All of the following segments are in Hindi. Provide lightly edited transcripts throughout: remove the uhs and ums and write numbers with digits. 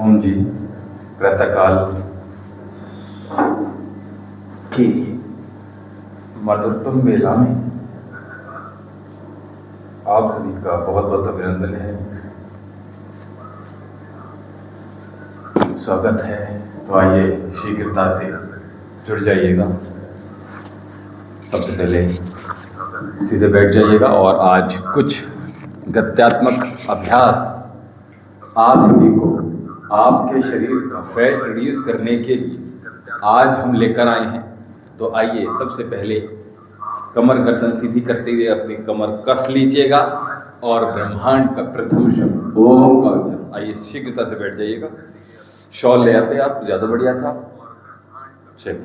ओम जी प्रातःकाल की मधुरतम बेला में आप सभी का बहुत बहुत अभिनंदन है, स्वागत है। तो आइए शीघ्रता से जुड़ जाइएगा। सबसे पहले सीधे बैठ जाइएगा और आज कुछ गत्यात्मक अभ्यास आप सभी को आपके शरीर का फैट रिड्यूस करने के लिए आज हम लेकर आए हैं। तो आइए सबसे पहले कमर गर्दन सीधी करते हुए अपनी कमर कस लीजिएगा और ब्रह्मांड का प्रथम शब्द ओम का उच्चारण। आइए शीघ्रता से बैठ जाइएगा। शॉल ले आते आप तो ज़्यादा बढ़िया था। चलिए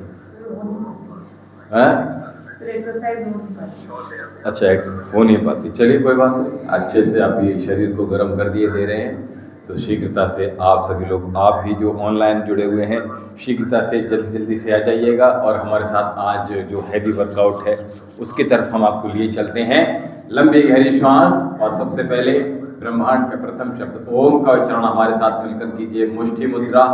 अच्छा हो नहीं पाती, चलिए कोई बात नहीं। अच्छे से आप ये शरीर को गर्म कर दिए दे रहे हैं। तो शीघ्रता से आप सभी लोग, आप भी जो ऑनलाइन जुड़े हुए हैं, शीघ्रता से जल्दी से आ जाइएगा और हमारे साथ आज जो हैवी वर्कआउट है उसकी तरफ हम आपको लिए चलते हैं। लंबी गहरी श्वास और सबसे पहले ब्रह्मांड का प्रथम शब्द ओम का उच्चारण हमारे साथ मिलकर कीजिए। मुष्टि मुद्रा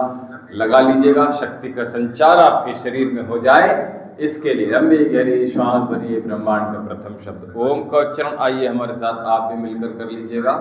लगा लीजिएगा, शक्ति का संचार आपके शरीर में हो जाए इसके लिए लंबी गहरी श्वास भरिए। ब्रह्मांड का प्रथम शब्द ओम का उच्चारण आइए हमारे साथ आप भी मिलकर कर लीजिएगा।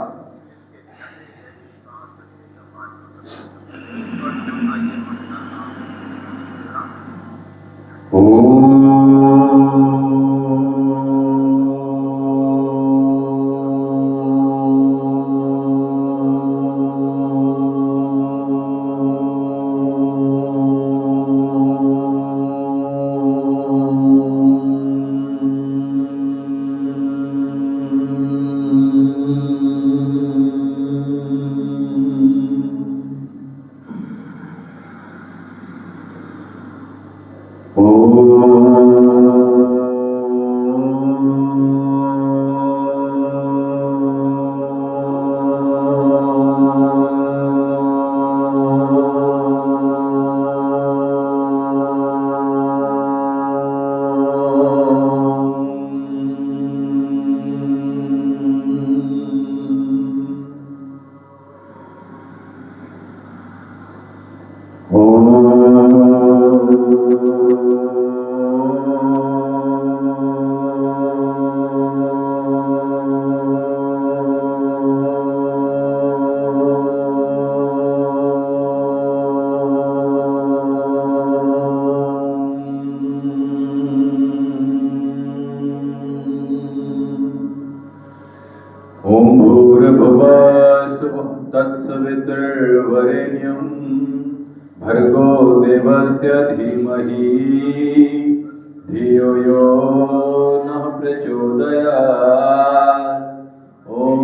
तत्सवितुर्वरेण्यं भर्गो देवस्य धीमहि धियो यो नः प्रचोदयात्। ओम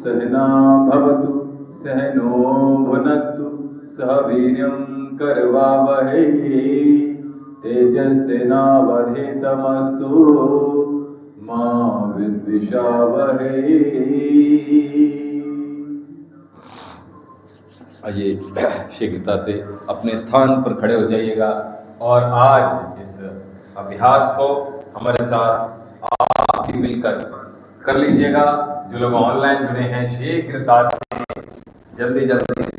सहना भवतु सहनो भुनक्तु सह वीर्यं करवावहै तेजस्विनावधीतमस्तु मा विद्विषावहै। आइए शीघ्रता से अपने स्थान पर खड़े हो जाइएगा और आज इस अभ्यास को हमारे साथ आप भी मिलकर कर लीजिएगा। जो लोग ऑनलाइन जुड़े हैं शीघ्रता से जल्दी से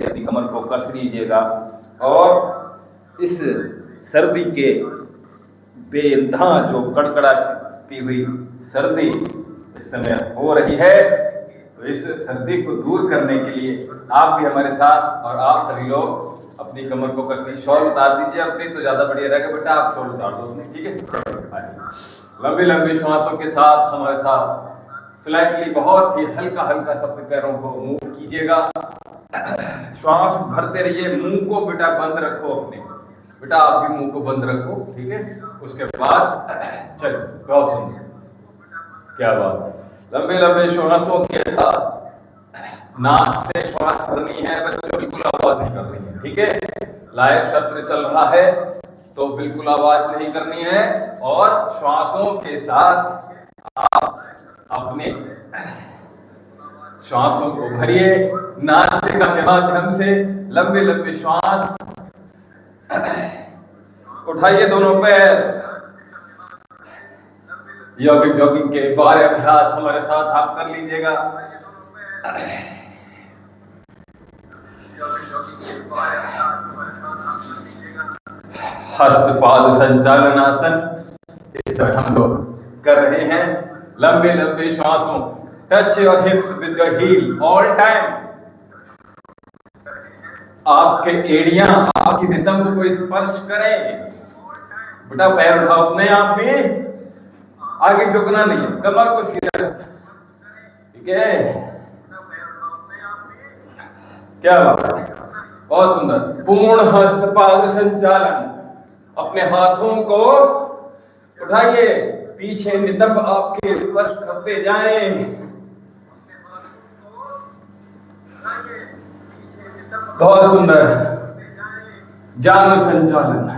अपनी कमर को कस लीजिएगा और इस सर्दी के बेइंतहा जो कड़कड़ाती हुई सर्दी इस समय हो रही है, तो इस सर्दी को दूर करने के लिए आप भी हमारे साथ और आप सभी लोग अपनी कमर को कसनी। शॉल उतार दीजिए अपनी तो ज्यादा बढ़िया रहेगा बेटा, आप शॉल उतार दो अपनी, ठीक है। लंबी लंबी श्वासों के साथ हमारे साथ स्लाइटली बहुत ही हल्का हल्का सब पैरों को मूव कीजिएगा। श्वास भरते रहिए, मुंह को बेटा बंद रखो अपने, बेटा आप भी मुंह को बंद रखो, ठीक है। उसके बाद चलो बहुत सुंदर, क्या बात। लंबे लंबे श्वासों के साथ नाक से श्वास भरनी है बच्चों, बिल्कुल आवाज नहीं करनी है, ठीक है। लाइव सत्र चल रहा है तो बिल्कुल आवाज नहीं करनी है और श्वासों के साथ आप अपने श्वासों को भरिए। नासिका के माध्यम से लंबे लंबे श्वास उठाइए, दोनों पैर। जॉगिंग के बारे अभ्यास हमारे साथ आप कर लीजिएगा। हस्तपाद संचालन आसन इस समय हम लोग कर रहे हैं। लंबे लंबे श्वासों, touch your hips with your heel all time. आपके एड़ियां आपकी नितंब को स्पर्श करें। बेटा पैर उठाओ अपने आप भी, आगे झुकना नहीं है, कमर को सीधा, ठीक है? क्या बात है, बहुत सुंदर। पूर्ण हस्तपाद संचालन। अपने हाथों को उठाइए, पीछे नितंब आपके स्पर्श करते जाएं। बहुत सुंदर। जानु संचालन।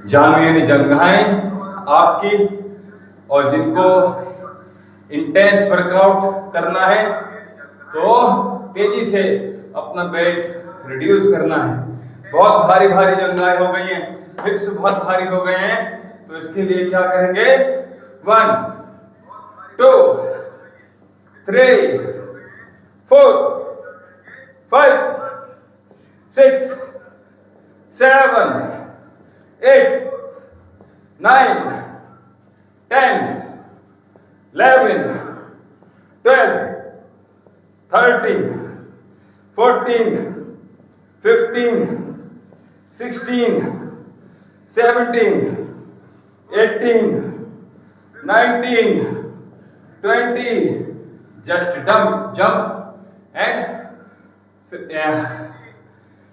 जानु यानी जंघाएं आपकी, और जिनको इंटेंस वर्कआउट करना है तो तेजी से अपना वेट रिड्यूस करना है। बहुत भारी भारी जंघाएं हो गई हैं, हिप्स बहुत भारी हो गए हैं, तो इसके लिए क्या करेंगे? 1 2 3 4 5 6 7 8 9 10 11 12 13 14 15 16 17 18 19 20 just jump and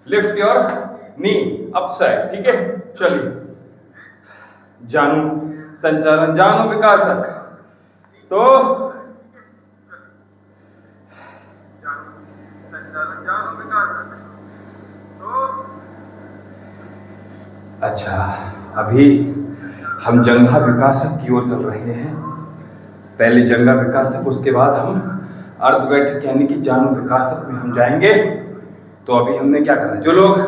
lift your knee upside, ठीक है? चलिए, जानु संचालन, जानु विकासक। तो अच्छा, अभी हम जंघा विकासक की ओर चल रहे हैं। पहले जंघा विकासक, उसके बाद हम अर्ध बैठक यानी कि जानु विकासक में हम जाएंगे। तो अभी हमने क्या करना है? जो लोग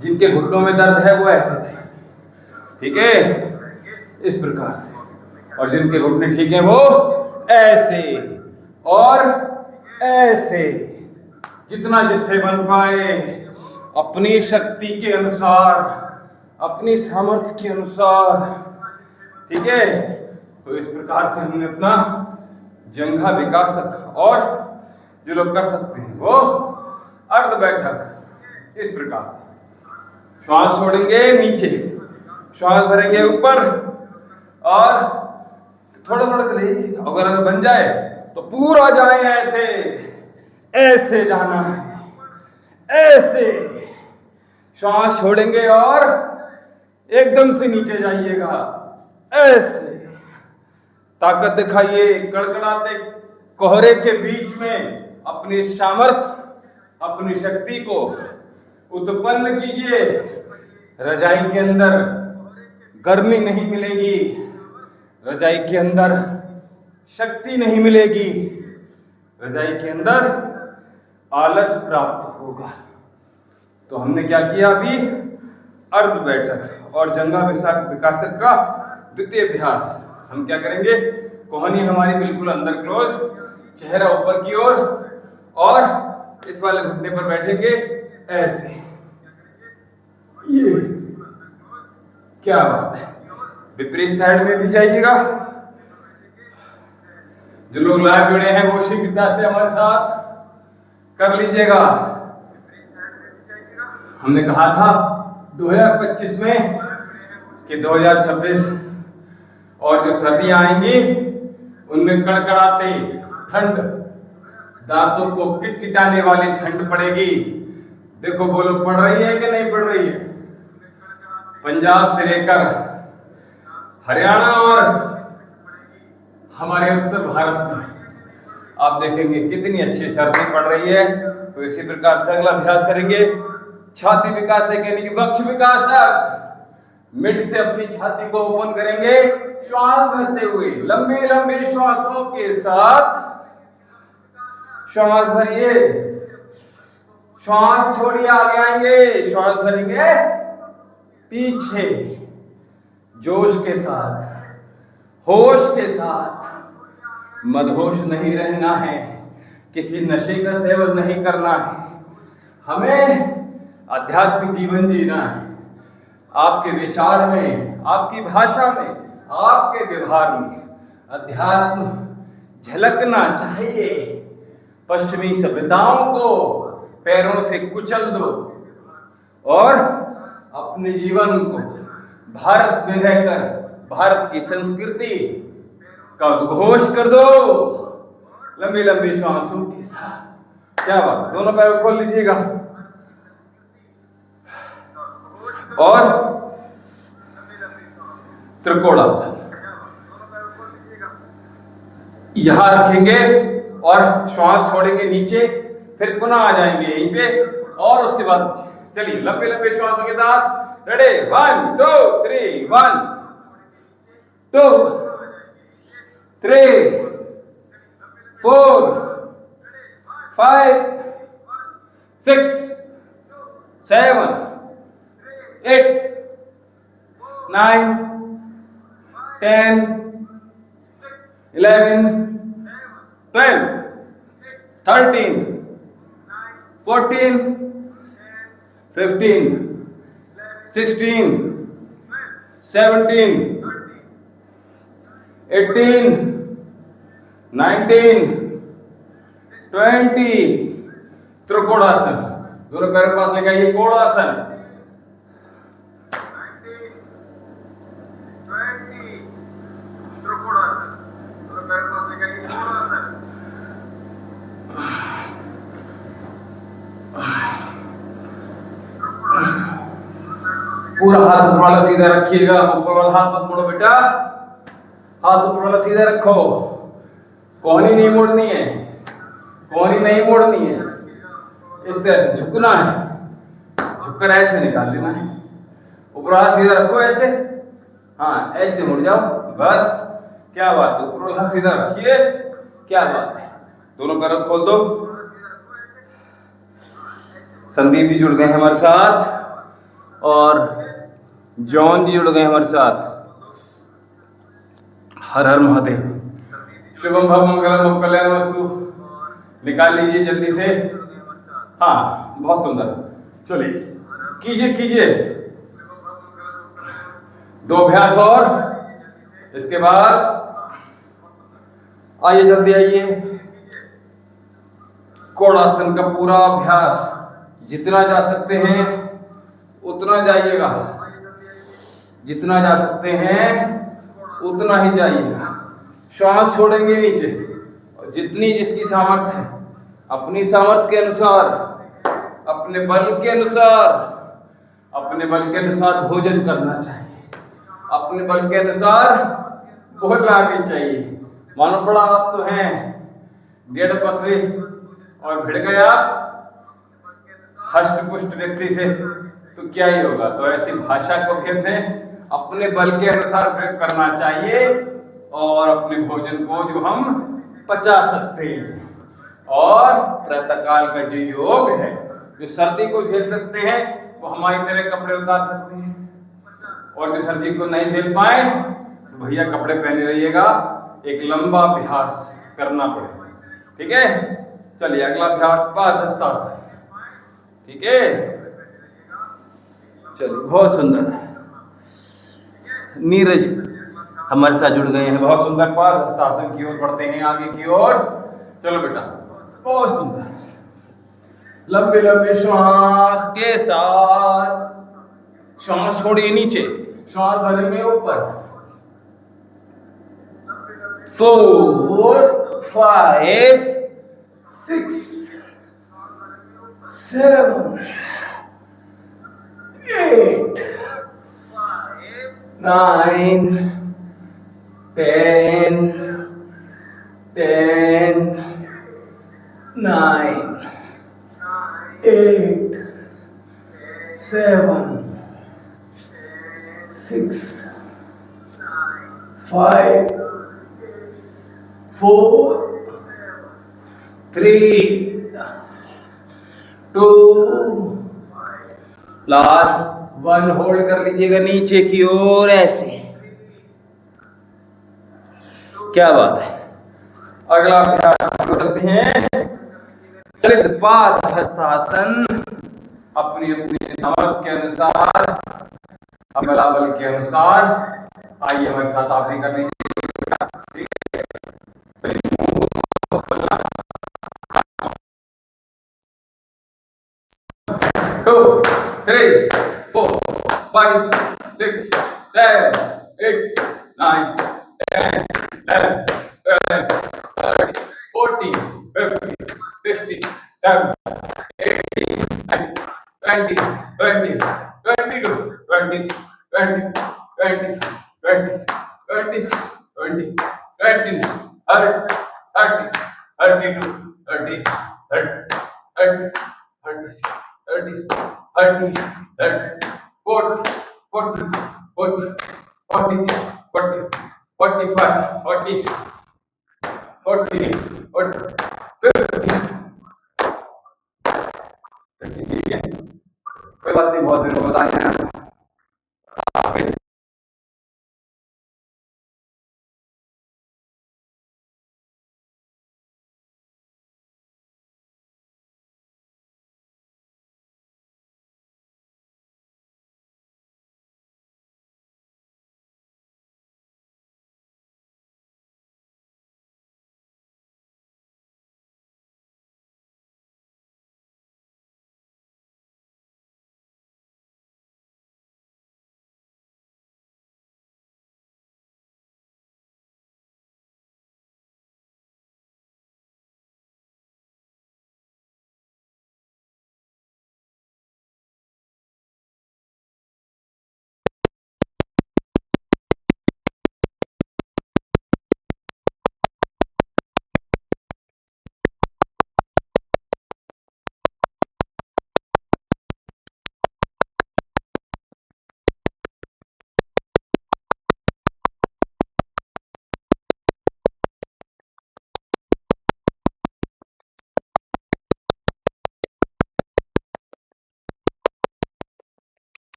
जिनके घुटनों में दर्द है वो ऐसे जाएंगे, ठीक है? इस प्रकार से। और जिनके घुटने ठीक हैं वो ऐसे और ऐसे, जितना जिससे बन पाए, अपनी शक्ति के अनुसार, अपनी सामर्थ्य के अनुसार, ठीक है? तो इस प्रकार से हमने अपना जंघा विकासक, और जो लोग कर सकते हैं वो अर्ध बैठक। इस प्रकार श्वास छोड़ेंगे नीचे, श्वास भरेंगे ऊपर, और थोड़ा थोड़ा चलिए। अगर बन जाए तो पूरा जाए ऐसे, ऐसे जाना है, ऐसे श्वास छोड़ेंगे और एकदम से नीचे जाइएगा, ऐसे। ताकत दिखाइए, कड़कड़ाते कोहरे के बीच में अपनी सामर्थ्य, अपनी शक्ति को उत्पन्न कीजिए। रजाई के अंदर गर्मी नहीं मिलेगी, रजाई के अंदर शक्ति नहीं मिलेगी, रजाई के अंदर आलस प्राप्त होगा। तो हमने क्या किया अभी? अर्ध बैठक और जंघा विकासक का द्वितीय अभ्यास। हम क्या करेंगे? कोहनी हमारी बिल्कुल अंदर क्लोज, चेहरा ऊपर की ओर, और इस वाले घुटने पर बैठेंगे ऐसे। ये क्या बात है। विपरीत साइड में भी जाइएगा। जो लोग लाइव जुड़े हैं वो शीघ्रता से हमारे साथ कर लीजिएगा। हमने कहा था 2025 में कि 2026 और जो सर्दियां आएंगी उनमें कड़कड़ाते ठंड, दांतों को किटकिटाने वाली ठंड पड़ेगी। देखो बोलो, पड़ रही है कि नहीं पड़ रही है? पंजाब से लेकर हरियाणा और हमारे उत्तर भारत में आप देखेंगे कितनी अच्छी सर्दी पड़ रही है। तो इसी प्रकार से अगला अभ्यास करेंगे छाती विकासक यानी कि वक्ष विकासक। मिड से अपनी छाती को ओपन करेंगे, श्वास भरते हुए लंबे लंबे श्वासों के साथ श्वास भरिए, श्वास छोड़िए, आगे आएंगे, श्वास भरेंगे पीछे, जोश के साथ, होश के साथ। मदहोश नहीं रहना है, किसी नशे का सेवन नहीं करना है। हमें आध्यात्मिक जीवन जीना है। आपके विचार में, आपकी भाषा में, आपके व्यवहार में अध्यात्म झलकना चाहिए। पश्चिमी सभ्यताओं को पैरों से कुचल दो और अपने जीवन को भारत में रहकर भारत की संस्कृति का उद्घोष कर दो लंबी लंबी श्वासों के साथ। क्या बात, दोनों पैर खोल लीजिएगा और त्रिकोणासन यहां रखेंगे और श्वास छोड़ेंगे नीचे, फिर पुनः आ जाएंगे यहीं पे और उसके बाद चलिए लंबे लंबे श्वासों के साथ। रेडी, 1 2 3, 1 2 3 4 5 6 7 8 9 10 11 12 13 14 15 16 17 18 19 20 त्रिकोणासन। दोनों पैर के पास लेके आइए, कोणासन। 20 त्रिकोणासन। दोनों पैर के पास लेके आइए, कोणासन। पूरा हाथ ऊपर वाला सीधा रखिएगा, ऊपर वाला हाथ मत मोड़ो बेटा, हाथ ऊपर वाला सीधा रखो। कोहनी नहीं मोड़नी है, कोहनी नहीं मोड़नी है। इस तरह से झुकना है, झुककर ऐसे निकाल लेना है। ऊपर वाला सीधा रखो ऐसे, हाँ ऐसे मुड़ जाओ बस। क्या बात है, ऊपर वाला सीधा रखिए, क्या बात है। दोनों पैर खोल दो। संदीप जी जुड़ गए हमारे साथ और जॉन जी जुड़ गए हमारे साथ। हर हर महादेव। शुभम भव मंगलम कल्याण वस्तु। निकाल लीजिए जल्दी से। हाँ बहुत सुंदर, चलिए कीजिए कीजिए। 2 अभ्यास और इसके बाद आइए, जल्दी आइए। कोणासन का पूरा अभ्यास जितना जा सकते हैं उतना जाइएगा, जितना जा सकते हैं उतना ही जाइएगा। श्वास छोड़ेंगे नीचे और जितनी जिसकी सामर्थ्य है अपनी सामर्थ्य के अनुसार, अपने बल के अनुसार, अपने बल के अनुसार भोजन करना चाहिए, अपने बल के अनुसार बोलना भी चाहिए। मानो बड़ा आप तो हैं 1.5 पसली और भिड़ गए आप हष्ट पुष्ट व्यक्ति से तो क्या ही होगा। तो ऐसी भाषा को कहते हैं अपने बल के अनुसार प्रयोग करना चाहिए और अपने भोजन को जो हम पचा सकते हैं। और प्रातःकाल का जो योग है, जो सर्दी को झेल सकते हैं वो हमारी तरह कपड़े उतार सकते हैं, और जो सर्दी को नहीं झेल पाए तो भैया कपड़े पहने रहिएगा। एक लंबा अभ्यास करना पड़ेगा, ठीक है। चलिए अगला अभ्यास पादहस्तासन, ठीक है। चलिए बहुत सुंदर। नीरज हमारे साथ जुड़ गए हैं, बहुत सुंदर। पादहस्तासन की ओर बढ़ते हैं, आगे की ओर। चलो बेटा, बहुत सुंदर। लंबे लंबे श्वास के साथ श्वास छोड़िए नीचे, श्वास भरेंगे ऊपर। 4 5 6 7 8 9 10 9 8 7 6 5 4 3 2 लास्ट 1। होल्ड कर लीजिएगा नीचे की ओर ऐसे। क्या बात है। अगला अभ्यास करते हैं। चलिए पादहस्तासन। अपनी अपनी सामर्थ्य के अनुसार, अपने बल के अनुसार आइए हमारे साथ आप भी कर लीजिए। 2, 3, 4, 5, 6, 7, 8, 9, 10, 11, 12, 13, 14, 15, 16, 17, 18, 19, 20, 21, 22, 23, 24, 25, 26, 27, 28, 29, 30, 31, 32, 33, 34, 35, 36, 37, 38, 39, 40, 41, 42, 43, 44, 45, 46, 50, कोई बात नहीं, बहुत दिनों बताए हैं।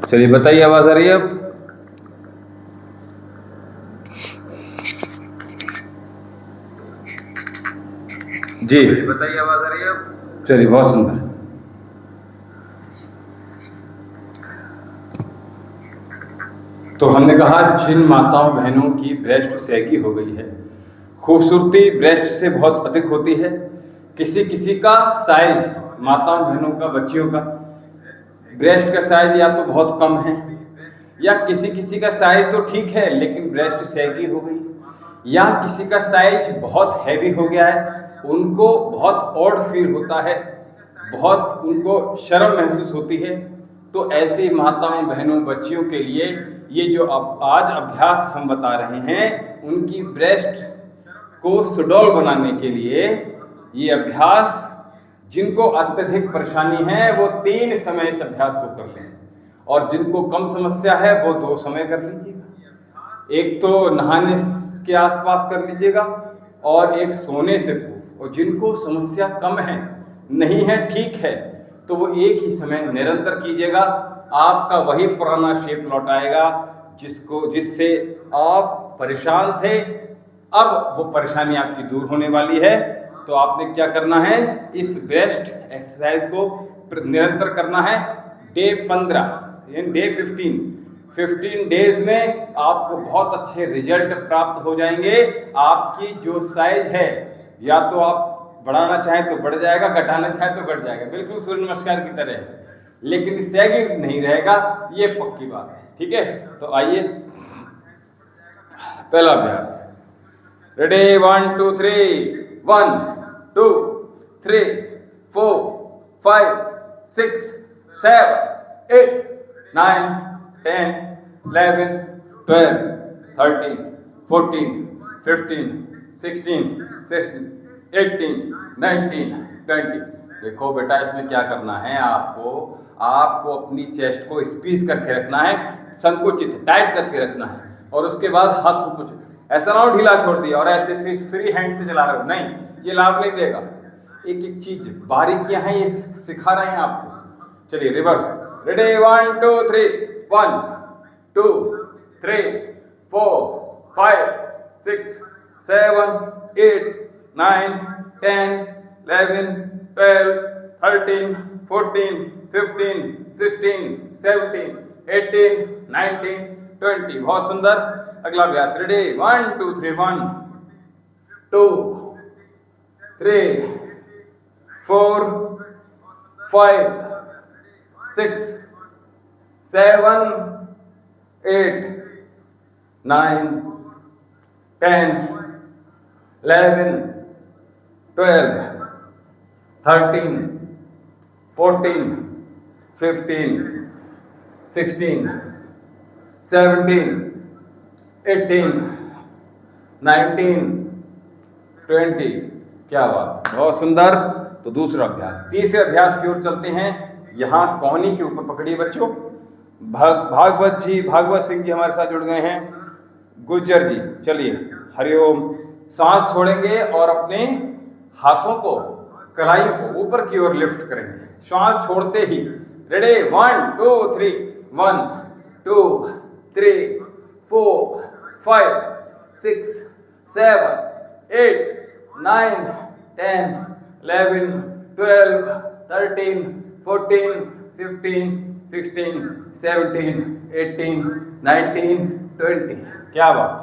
चलिए बताइए, आवाज आ रही है अब? जी बताइए, आवाज आ रही है अब? चलिए, बहुत सुंदर। तो हमने कहा जिन माताओं बहनों की ब्रेस्ट सैगी हो गई है, खूबसूरती ब्रेस्ट से बहुत अधिक होती है। किसी किसी का साइज, माताओं बहनों का, बच्चियों का ब्रेस्ट का साइज या तो बहुत कम है, या किसी किसी का साइज तो ठीक है लेकिन ब्रेस्ट सैगी हो गई, या किसी का साइज बहुत हैवी हो गया है, उनको बहुत ऑड फील होता है, बहुत उनको शर्म महसूस होती है। तो ऐसी माताओं बहनों बच्चियों के लिए ये जो अब आज अभ्यास हम बता रहे हैं, उनकी ब्रेस्ट को सुडौल बनाने के लिए ये अभ्यास, जिनको अत्यधिक परेशानी है वो 3 समय इस अभ्यास को कर लें, और जिनको कम समस्या है वो 2 समय कर लीजिएगा। एक तो नहाने के आसपास कर लीजिएगा और एक सोने से पूर्व। और जिनको समस्या कम है, नहीं है, ठीक है, तो वो एक ही समय निरंतर कीजिएगा। आपका वही पुराना शेप लौट आएगा जिससे आप परेशान थे। अब वो परेशानी आपकी दूर होने वाली है। तो आपने क्या करना है, इस ब्रेस्ट एक्सरसाइज को निरंतर करना है। डे 15 यानी डे 15 डेज में आपको बहुत अच्छे रिजल्ट प्राप्त हो जाएंगे। आपकी जो साइज है, या तो आप बढ़ाना चाहे तो बढ़ जाएगा, घटाना चाहे तो घट जाएगा, बिल्कुल सूर्य नमस्कार की तरह, लेकिन सैगिंग नहीं रहेगा, ये पक्की बात है। ठीक है, तो आइए पहला अभ्यास। रेडी, 1 2 3, 1 2 3 4 5 6 7 8 9 10 11 12 13 14 15 16 17 18 19 20। देखो बेटा, इसमें क्या करना है, आपको अपनी चेस्ट को स्क्वीज करके रखना है, संकुचित टाइट करके रखना है, और उसके बाद हाथों को ऐसा ना हो ढीला छोड़ दिया और ऐसे फ्री हैंड से चला रहे हो, नहीं, ये लाभ नहीं देगा। एक एक चीज बारीकियां हैं, ये सिखा रहे हैं आपको। चलिए रिवर्स, रेडी 1 2 3 1 2 3 4 5 6 7 8 9 10 11 12 13 14 15 16 17 18 19 20। बहुत सुंदर। अगला अभ्यास, रेडी 1 2 3 1 2 3 4 5 6 7 8 9 10 11 12 13 14 15 16 17 18 19 20। क्या बात, बहुत सुंदर। तो दूसरा अभ्यास, तीसरे अभ्यास की ओर चलते हैं। यहाँ कोहनी के ऊपर पकड़िए बच्चों। भागवत सिंह जी हमारे साथ जुड़ गए हैं। गुज्जर जी, चलिए हरिओम। सांस छोड़ेंगे और अपने हाथों को, कलाई को ऊपर की ओर लिफ्ट करेंगे श्वास छोड़ते ही। रेडी 1 2 3 1 2 3 4 5 6 7 8 9 10 11 12 13 14 15 16 17 18 19 20। क्या बात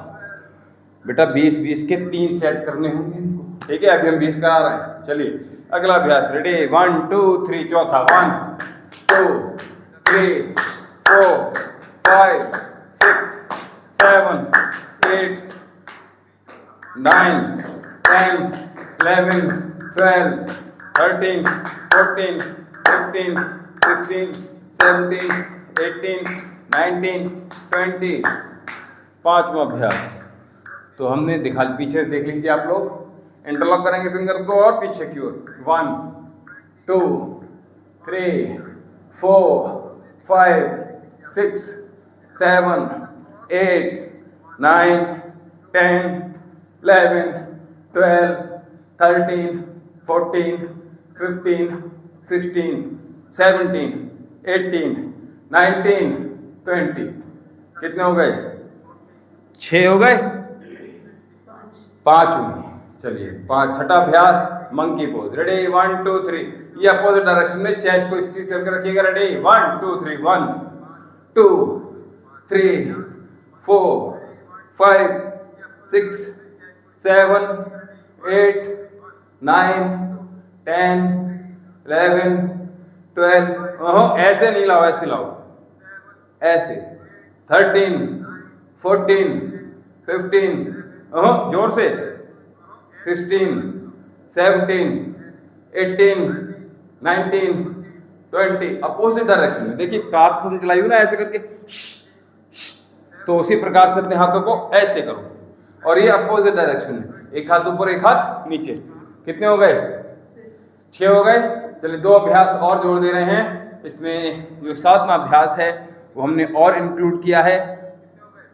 बेटा, 20 के 3 सेट करने होंगे इनको, ठीक है। अभी हम 20 करा रहे हैं। चलिए अगला अभ्यास, रेडी 1 2 3 चौथा 1 2 3 4 5 6 7 8 9 10 11 12 13 14 15 16 17 18 19 20। पांचवा अभ्यास, तो हमने दिखा, पीछे से देख लीजिए आप लोग। इंटरलॉक करेंगे फिंगर को और पीछे की ओर 1 2 3 4 5 6 7 8 9 10 11 12 13 14 15 16 17 18 19 20। कितने हो गए? 6 हो गए, 5 हुए। चलिए छठा अभ्यास, मंकी पोज। रेडी 1 2 3, ये अपोजिट डायरेक्शन में चेस्ट को स्क्वीज करके रखिएगा। रेडी 1 2 3 1 2 3 4 5 6 7 8 9 10 11 12। ऐसे नहीं लाओ, ऐसे लाओ, ऐसे 13 14 15, जोर से 16 17 18 19 20। अपोजिट डायरेक्शन में देखिए, कार तुम चलाई हो ना ऐसे करके, तो उसी प्रकार से अपने हाथों को ऐसे करो। और ये अपोजिट डायरेक्शन में, एक हाथ ऊपर एक हाथ नीचे। कितने हो गए? 6 हो गए। चलिए 2 अभ्यास और जोड़ दे रहे हैं। इसमें जो 7वां अभ्यास है वो हमने और इंक्लूड किया है।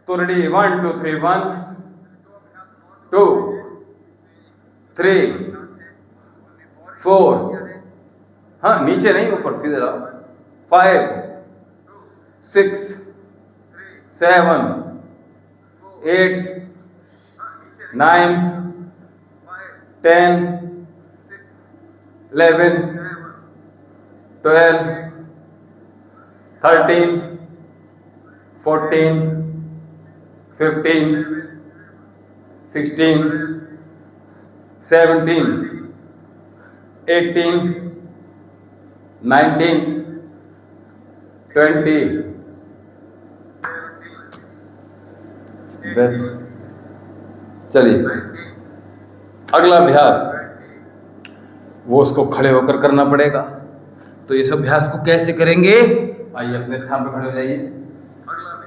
तो रेडी 1 2 3 1 2 3 4, हाँ नीचे नहीं, ऊपर सीधे लाओ, 5 6 7 8 9 10 11 12 13 14 15 16 17 18 19 20। चलिए अगला अभ्यास, वो उसको खड़े होकर करना पड़ेगा। तो इस अभ्यास को कैसे करेंगे? आइए अपने स्थान पर खड़े हो जाइए।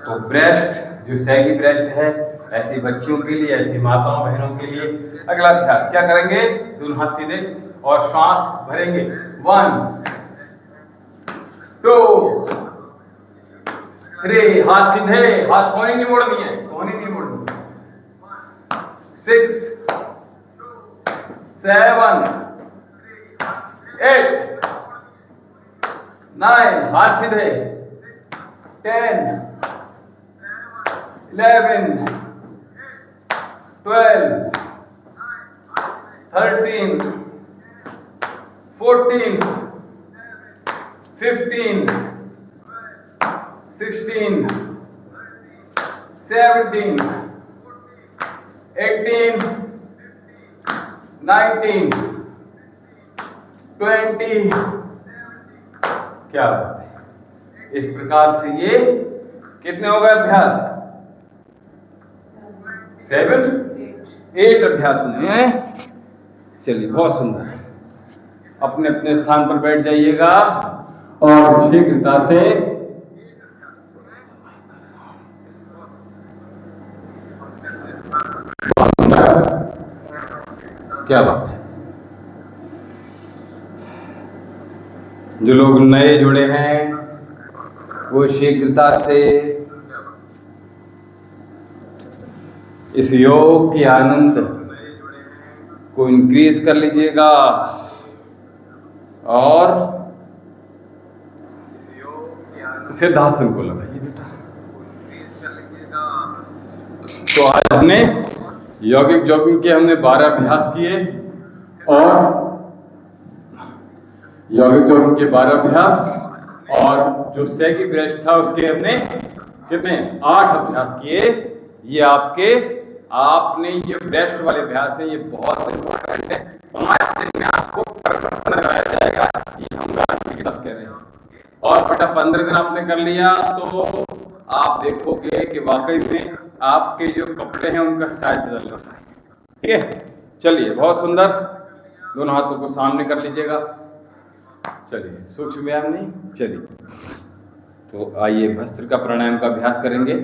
तो ब्रेस्ट, जो सैगी ब्रेस्ट है, ऐसी बच्चियों के लिए, ऐसी माताओं बहनों के लिए अगला अभ्यास क्या करेंगे? दोनों हाथ सीधे और श्वास भरेंगे। 1 2 3, हाथ सीधे, हाथ कोहनी नहीं मोड़नी है, कोहनी नहीं मोड़नी। 6 7 8 9 हाथ सीधे 10 11 12 13 14 15 16 17 18 19 20 क्या बात है। इस प्रकार से ये कितने हो गए अभ्यास? 7 8 अभ्यास हुए। चलिए बहुत सुंदर। अपने अपने स्थान पर बैठ जाइएगा और शीघ्रता से क्या बात है। जो लोग नए जुड़े हैं वो शीघ्रता से इस योग के आनंद को इंक्रीज कर लीजिएगा और सिद्धासन को लगाइए बेटा। तो आज हमने यौगिक जॉगिंग के हमने 12 अभ्यास किए और यौगिक जॉगिंग के 12 अभ्यास और जो सैगी ब्रेस्ट था उसके हमने कितने 8 अभ्यास किए। ये आपने ये ब्रेस्ट वाले अभ्यास है, ये बहुत इंपॉर्टेंट है। 5 दिन में आपको परिवर्तन कराया जाएगा, ये हम गारंटी के साथ कह रहे हैं। और बेटा 15 दिन आपने कर लिया तो आप देखोगे कि वाकई में आपके जो कपड़े हैं उनका साइज बदल रहा है। ठीक है, चलिए बहुत सुंदर। दोनों हाथों को सामने कर लीजिएगा। चलिए सूक्ष्म व्यायाम नहीं, चलिए तो आइए भस्त्रिका प्राणायाम का अभ्यास करेंगे।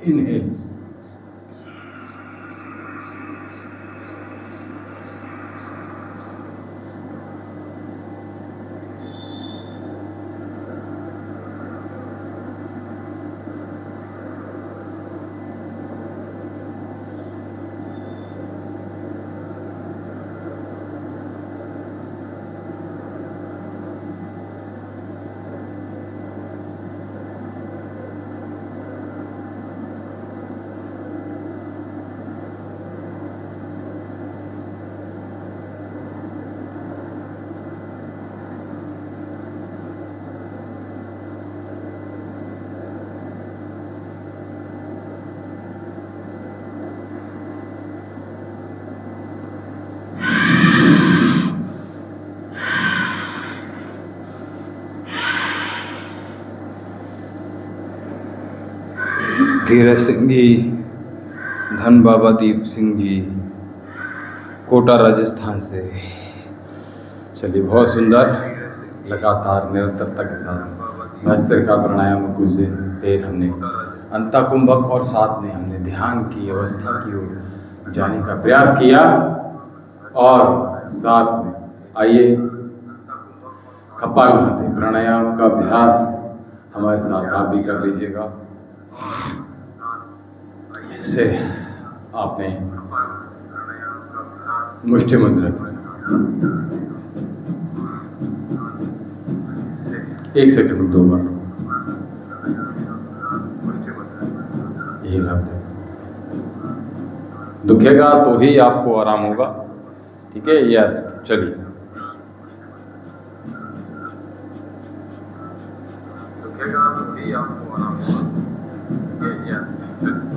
Inhale. धीरज सिंह जी, धन बाबा दीप सिंह जी, कोटा राजस्थान से। चलिए बहुत सुंदर। लगातार निरंतरता के साथ भस्त्रिका प्राणायाम कुछ देर हमने अंतःकुंभक और साथ में हमने ध्यान की अवस्था की ओर जाने का प्रयास किया। और साथ में आइए कपालभाति प्राणायाम का अभ्यास हमारे साथ आप भी कर लीजिएगा। इससे आपने मुष्टि मुद्रा। एक सेकंड में 2 बार यही लाभ है। दुखेगा तो ही आपको आराम होगा, ठीक है, याद रखिए। चलिए, दुखेगा तो ही आपको आराम होगा, ये याद रखिए।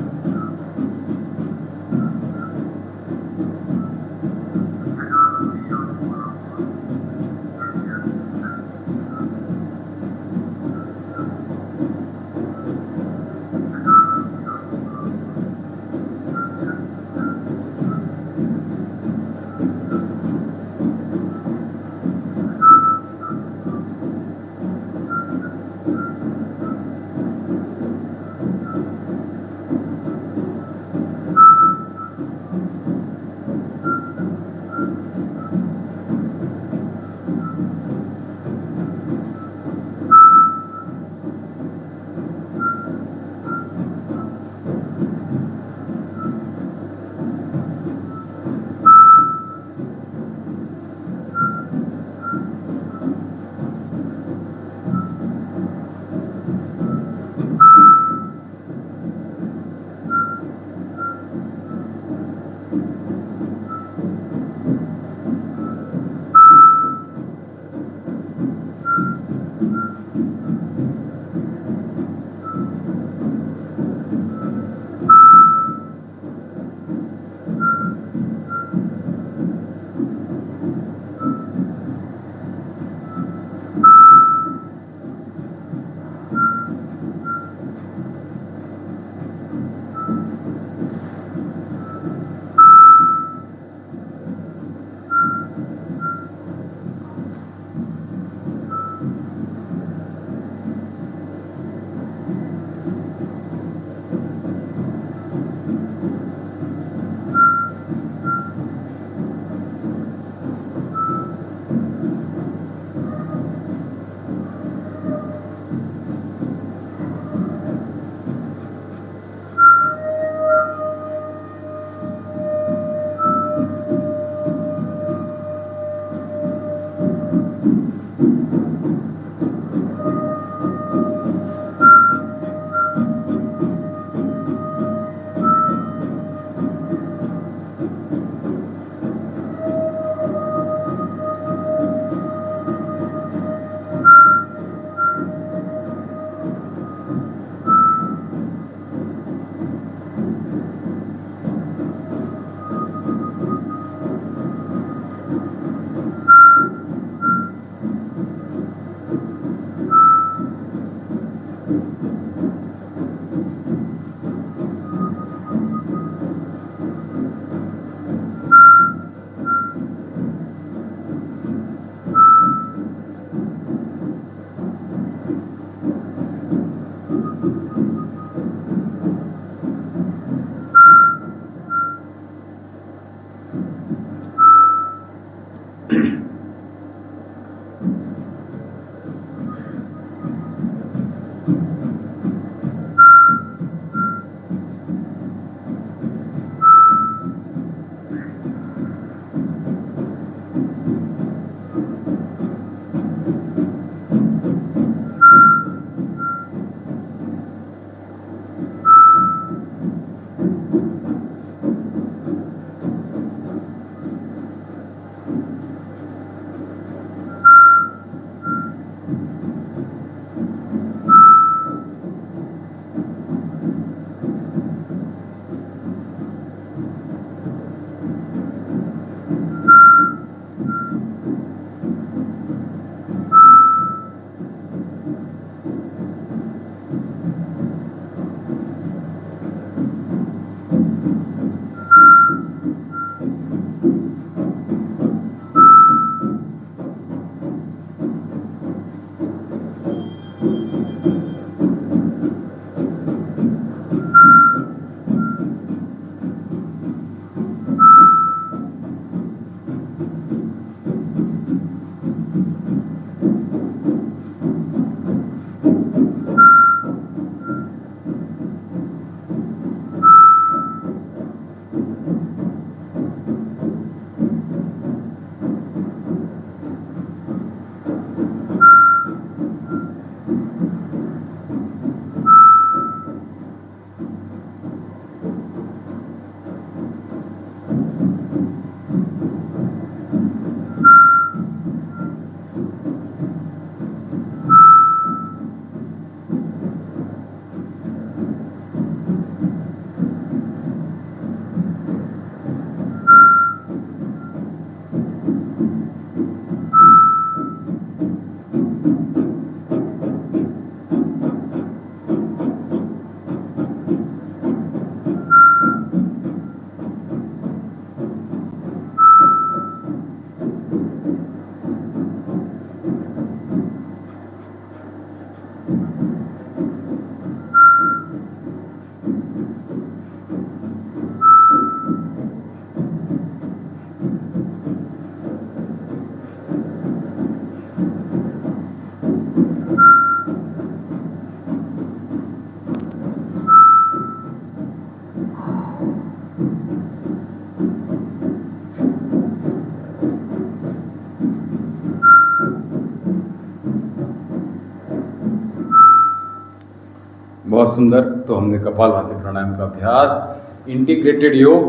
बहुत सुंदर। तो हमने कपालभाति प्राणायाम का अभ्यास इंटीग्रेटेड योग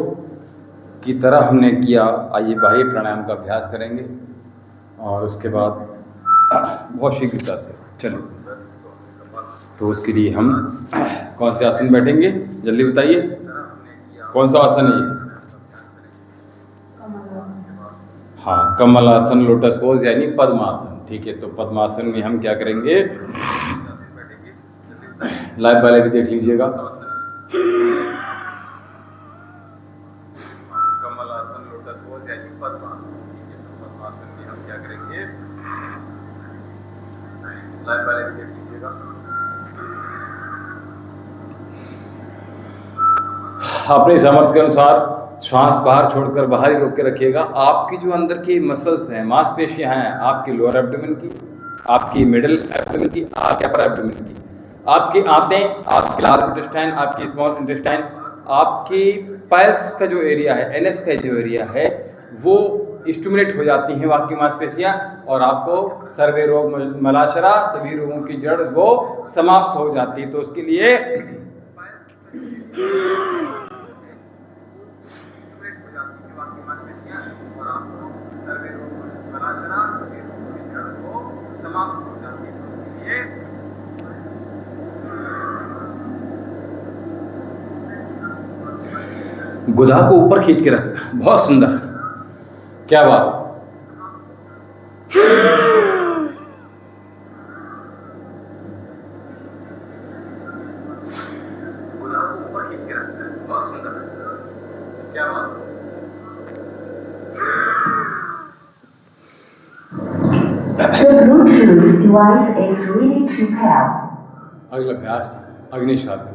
की तरह हमने किया। आइए बाह्य प्राणायाम का अभ्यास करेंगे और उसके बाद बहुत शीघ्रता से चलिए। तो उसके लिए हम कौन से आसन बैठेंगे जल्दी बताइए, कौन सा आसन है ये? हाँ, कमल आसन, लोटस पोज यानी पद्मासन। ठीक है, तो पद्मासन में हम क्या करेंगे, लाइव वाले भी देख लीजिएगा। कमल आसन, लोटस पोज यानी पद्मासन। ठीक है, तो पद्मासन में हम क्या करेंगे, लाइव वाले भी देख लीजिएगा। अपने सामर्थ्य के अनुसार श्वास बाहर छोड़कर बाहर ही रोक के रखिएगा। आपकी जो अंदर की मसल्स हैं, मांसपेशियां हैं, आपकी लोअर एब्डोमेन की, आपकी मिडिल एब्डोमेन की, आपके अपर एब्डोमेन की, आपकी आंतें, आपकी लार्ज इंटेस्टाइन, आपकी स्मॉल इंटेस्टाइन, आपकी पाइल्स का जो एरिया है, एनएस का जो एरिया है, वो स्टिमुलेट हो जाती हैं आपकी मांसपेशियां और आपको सर्वे रोग मलाशरा, सभी रोगों की जड़ वो समाप्त हो जाती है। तो उसके लिए गुदा को ऊपर खींच के रखना। बहुत सुंदर, क्या बात। गुदा को ऊपर खींच के रखना, बहुत सुंदर, क्या बात। The Bluetooth device is ready to pair. अगला अभ्यास अग्निशाती।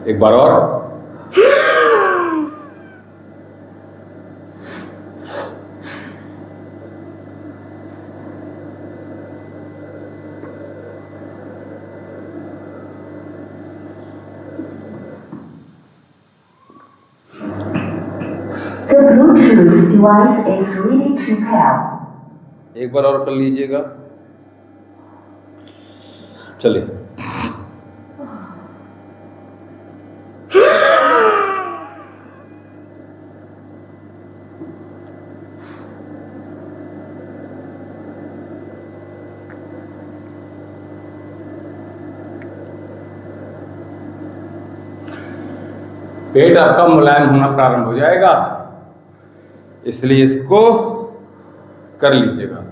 एक बार और। The Bluetooth device is ready to pair. एक बार और कर लीजिएगा। चलिए। पेट आपका मुलायम होना प्रारंभ हो जाएगा, इसलिए इसको कर लीजिएगा।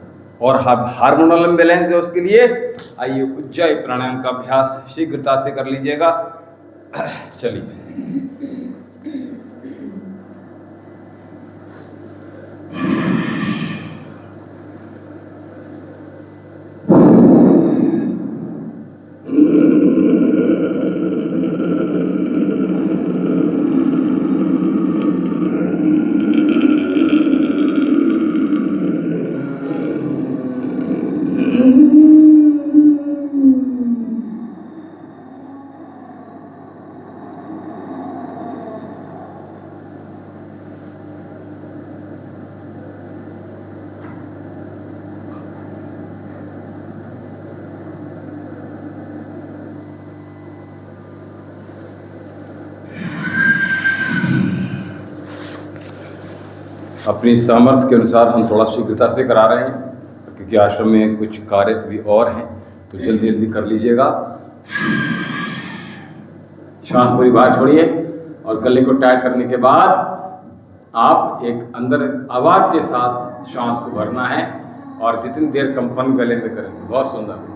और हार्मोनल इम्बैलेंस है, उसके लिए आइए उज्जाई प्राणायाम का अभ्यास शीघ्रता से कर लीजिएगा। चलिए। अपनी सामर्थ्य के अनुसार हम थोड़ा शीघ्रता से करा रहे हैं, क्योंकि आश्रम में कुछ कार्य भी और हैं, तो जल्दी जल्दी कर लीजिएगा। श्वास पूरी बाहर छोड़िए और गले को टाइट करने के बाद आप एक अंदर आवाज के साथ श्वास को भरना है और जितनी देर कंपन गले में करेंगे। बहुत सुंदर।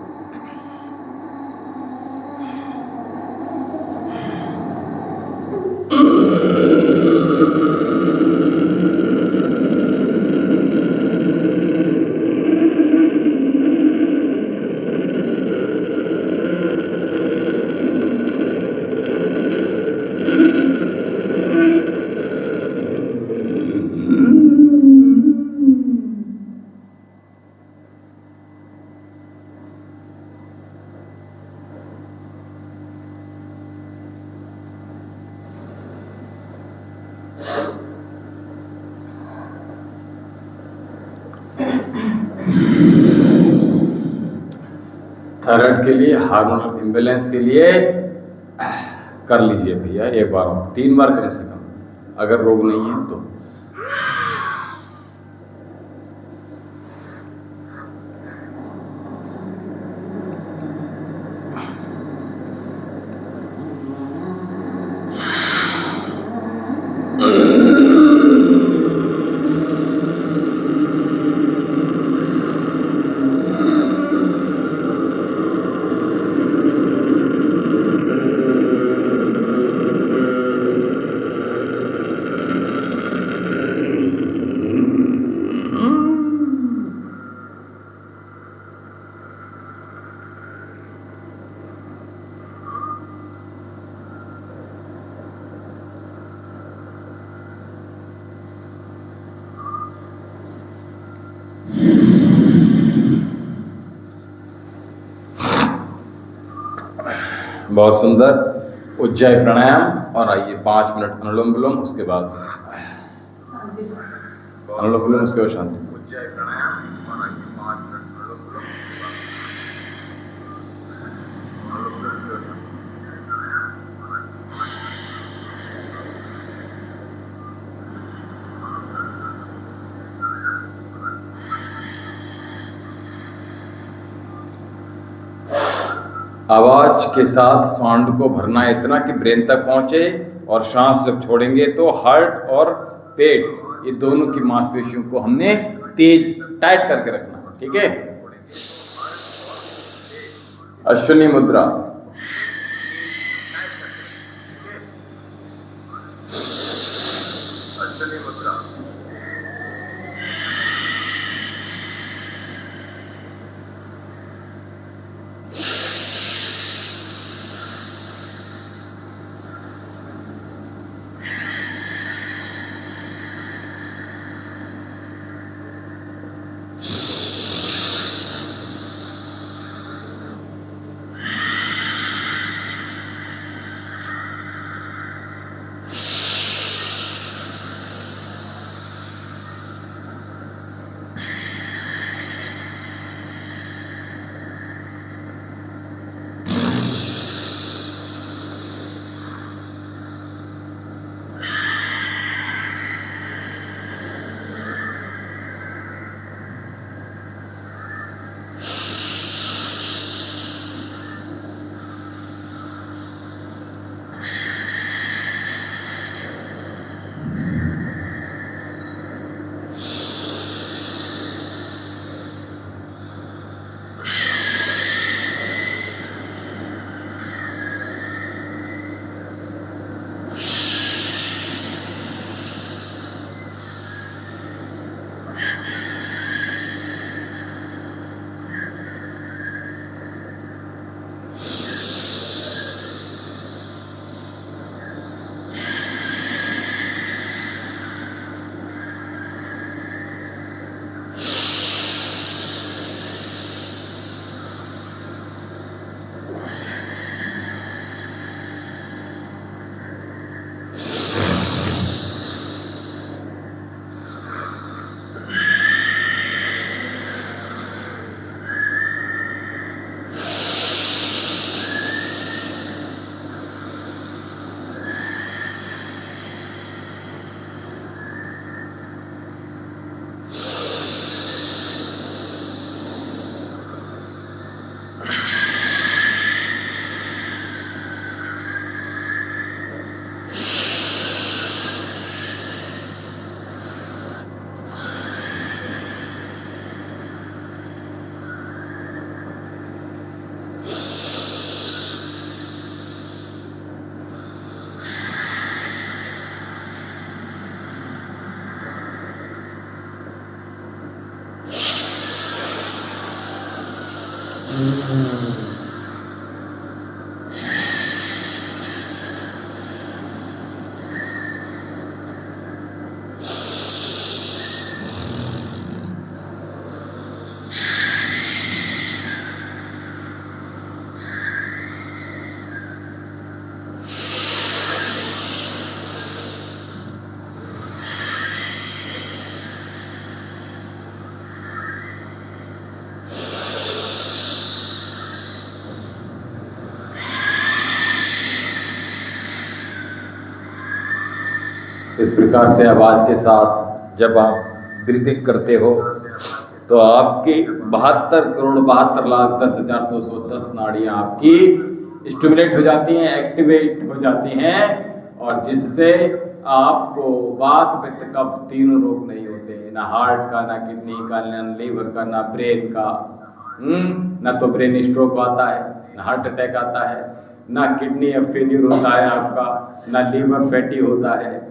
थायराइड के लिए, हार्मोनल इम्बैलेंस के लिए कर लीजिए भैया, एक बार 3 बार कम से कम, अगर रोग नहीं है तो। बहुत सुंदर उज्जाई प्राणायाम। और आइए 5 मिनट अनुलोम विलोम, उसके बाद अनुलोम विलोम, उसके बाद शांति। उज्जाई प्राणायाम और आइए 5 मिनट अनुलोम विलोम, आवाज के साथ साउंड को भरना है इतना कि ब्रेन तक पहुंचे, और सांस जब छोड़ेंगे तो हार्ट और पेट, ये दोनों की मांसपेशियों को हमने तेज टाइट करके रखना, ठीक है। अश्विनी मुद्रा। इस प्रकार से आवाज के साथ जब आप ब्रीथिंग करते हो तो आपकी 72,72,10,210 नाड़ियाँ आपकी स्टिमुलेट हो जाती हैं, एक्टिवेट हो जाती हैं, और जिससे आपको वात पित्त कफ तीनों रोग नहीं होते, ना हार्ट का, ना किडनी का, ना लीवर का, ना ब्रेन का। ना तो ब्रेन स्ट्रोक आता है, ना हार्ट अटैक आता है, ना किडनी फेल्यूर होता है आपका, ना लीवर फैटी होता है।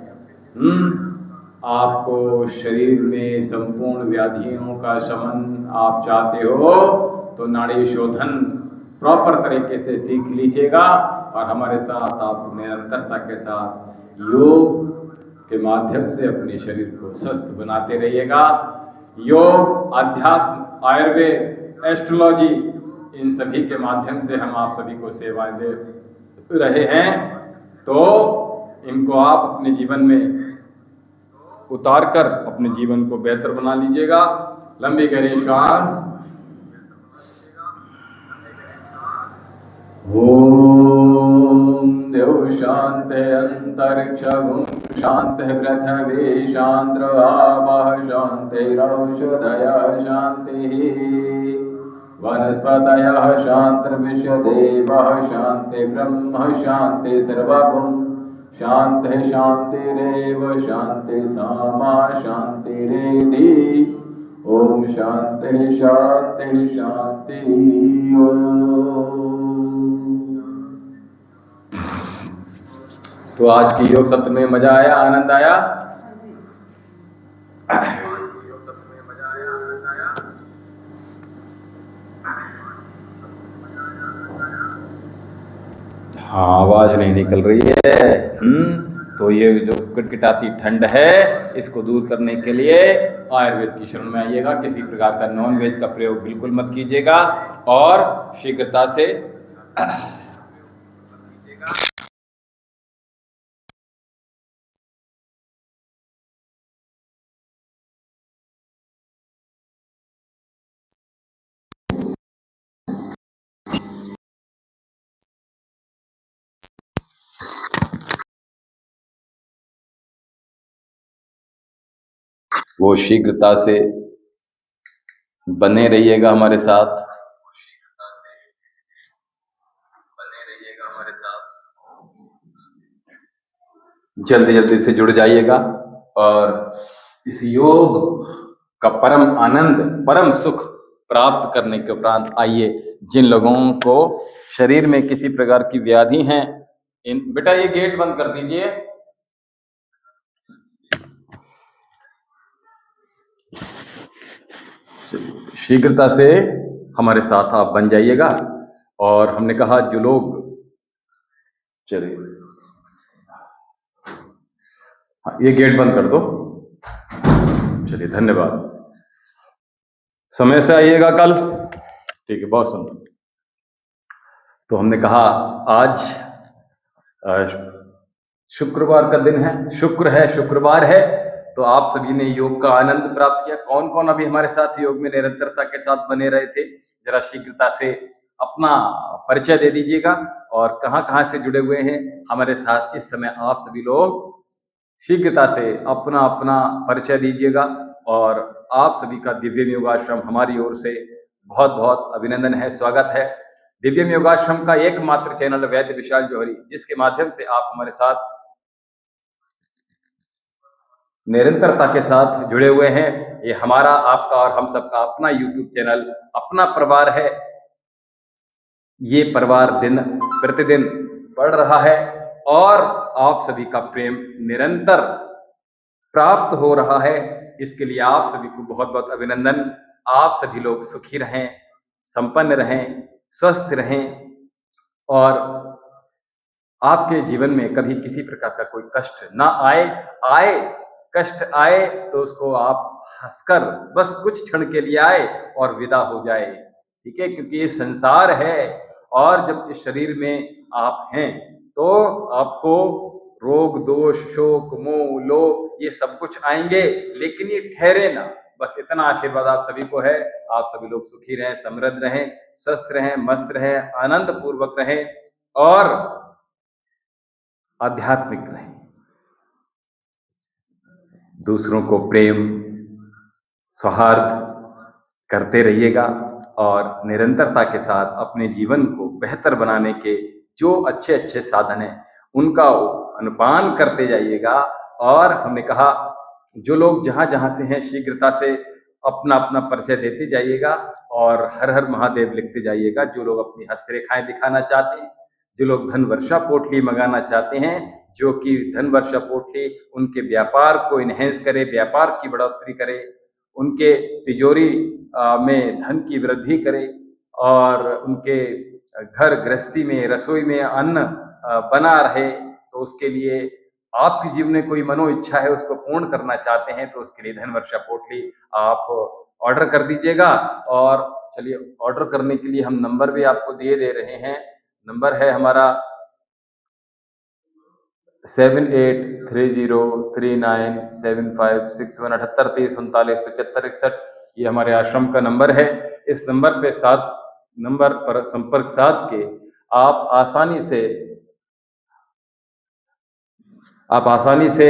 आपको शरीर में संपूर्ण व्याधियों का शमन आप चाहते हो तो नाड़ी शोधन प्रॉपर तरीके से सीख लीजिएगा, और हमारे साथ आप निरंतरता के साथ योग के माध्यम से अपने शरीर को स्वस्थ बनाते रहिएगा। योग, अध्यात्म, आयुर्वेद, एस्ट्रोलॉजी, इन सभी के माध्यम से हम आप सभी को सेवाएं दे रहे हैं, तो इनको आप अपने जीवन में उतार कर अपने जीवन को बेहतर बना लीजिएगा। लंबी गहरी श्वास। ओम देव शांति अंतरिक्ष शांति पृथ्वी शांति आपः शांतिरौषधयः शांतिः वनस्पतयः शांतिर्विश्वदेवः शांति ब्रह्म शांति सर्वभूत शांति शांतिरेव शांति सामा शांतिरेधि। ओम शांति शांति शांति। तो आज की योग सत्र में मजा आया, आनंद आया? हाँ, आवाज नहीं निकल रही है। तो ये जो किटकिटाती ठंड है, इसको दूर करने के लिए आयुर्वेद की शरण में आइएगा। किसी प्रकार का नॉन वेज का प्रयोग बिल्कुल मत कीजिएगा, और शीघ्रता से वो शीघ्रता से बने रहिएगा हमारे साथ। जल्दी जल्दी से जुड़ जाइएगा, और इस योग का परम आनंद, परम सुख प्राप्त करने के उपरांत आइए, जिन लोगों को शरीर में किसी प्रकार की व्याधि है, बेटा ये गेट बंद कर दीजिए। शीघ्रता से हमारे साथ आप बन जाइएगा। और हमने कहा जो लोग, चलिए ये गेट बंद कर दो। चलिए, धन्यवाद। समय से आइएगा कल, ठीक है? बहुत सुंदर। तो हमने कहा आज शुक्रवार का दिन है, शुक्र है, शुक्रवार है, तो आप सभी ने योग का आनंद प्राप्त किया। कौन कौन अभी हमारे साथ योग में निरंतरता के साथ बने रहे थे, जरा शीघ्रता से अपना परिचय दे दीजिएगा, और कहाँ कहाँ से जुड़े हुए हैं हमारे साथ इस समय। आप सभी लोग शीघ्रता से अपना अपना परिचय दीजिएगा, और आप सभी का दिव्यम योगाश्रम हमारी ओर से बहुत बहुत अभिनंदन है, स्वागत है। दिव्यम योगाश्रम का एकमात्र चैनल वैद्य विशाल जौहरी, जिसके माध्यम से आप हमारे साथ निरंतरता के साथ जुड़े हुए हैं। ये हमारा, आपका और हम सबका अपना यूट्यूब चैनल, अपना परिवार है। ये परिवार दिन प्रतिदिन बढ़ रहा है, और आप सभी का प्रेम निरंतर प्राप्त हो रहा है। इसके लिए आप सभी को बहुत बहुत अभिनंदन। आप सभी लोग सुखी रहें, संपन्न रहें, स्वस्थ रहें, और आपके जीवन में कभी किसी प्रकार का कोई कष्ट ना आए कष्ट आए तो उसको आप हंसकर बस कुछ क्षण के लिए आए और विदा हो जाए, ठीक है? क्योंकि ये संसार है, और जब इस शरीर में आप हैं तो आपको रोग, दोष, शोक, मोह, लोभ ये सब कुछ आएंगे, लेकिन ये ठहरे ना। बस इतना आशीर्वाद आप सभी को है। आप सभी लोग सुखी रहें, समृद्ध रहें, स्वस्थ रहें, मस्त रहें, आनंद पूर्वक रहें, और आध्यात्मिक रहें। दूसरों को प्रेम सौहार्द करते रहिएगा और निरंतरता के साथ अपने जीवन को बेहतर बनाने के जो अच्छे अच्छे साधन हैं उनका अनुपान करते जाइएगा। और हमने कहा जो लोग जहाँ जहाँ से हैं शीघ्रता से अपना अपना परिचय देते जाइएगा और हर हर महादेव लिखते जाइएगा। जो लोग अपनी हस्तरेखाएं दिखाना चाहते हैं, जो लोग धन वर्षा पोटली मंगाना चाहते हैं, जो कि धन वर्षा पोटली उनके व्यापार को इनहेंस करे, व्यापार की बढ़ोतरी करे, उनके तिजोरी में धन की वृद्धि करे और उनके घर गृहस्थी में रसोई में अन्न बना रहे, तो उसके लिए आपके जीवन में कोई मनो इच्छा है उसको पूर्ण करना चाहते हैं, तो उसके लिए धन वर्षा पोटली आप ऑर्डर कर दीजिएगा। और चलिए ऑर्डर करने के लिए हम नंबर भी आपको दे रहे हैं। नंबर है हमारा 783039756178 ये हमारे आश्रम का नंबर है। इस नंबर पर संपर्क साध के आप आसानी से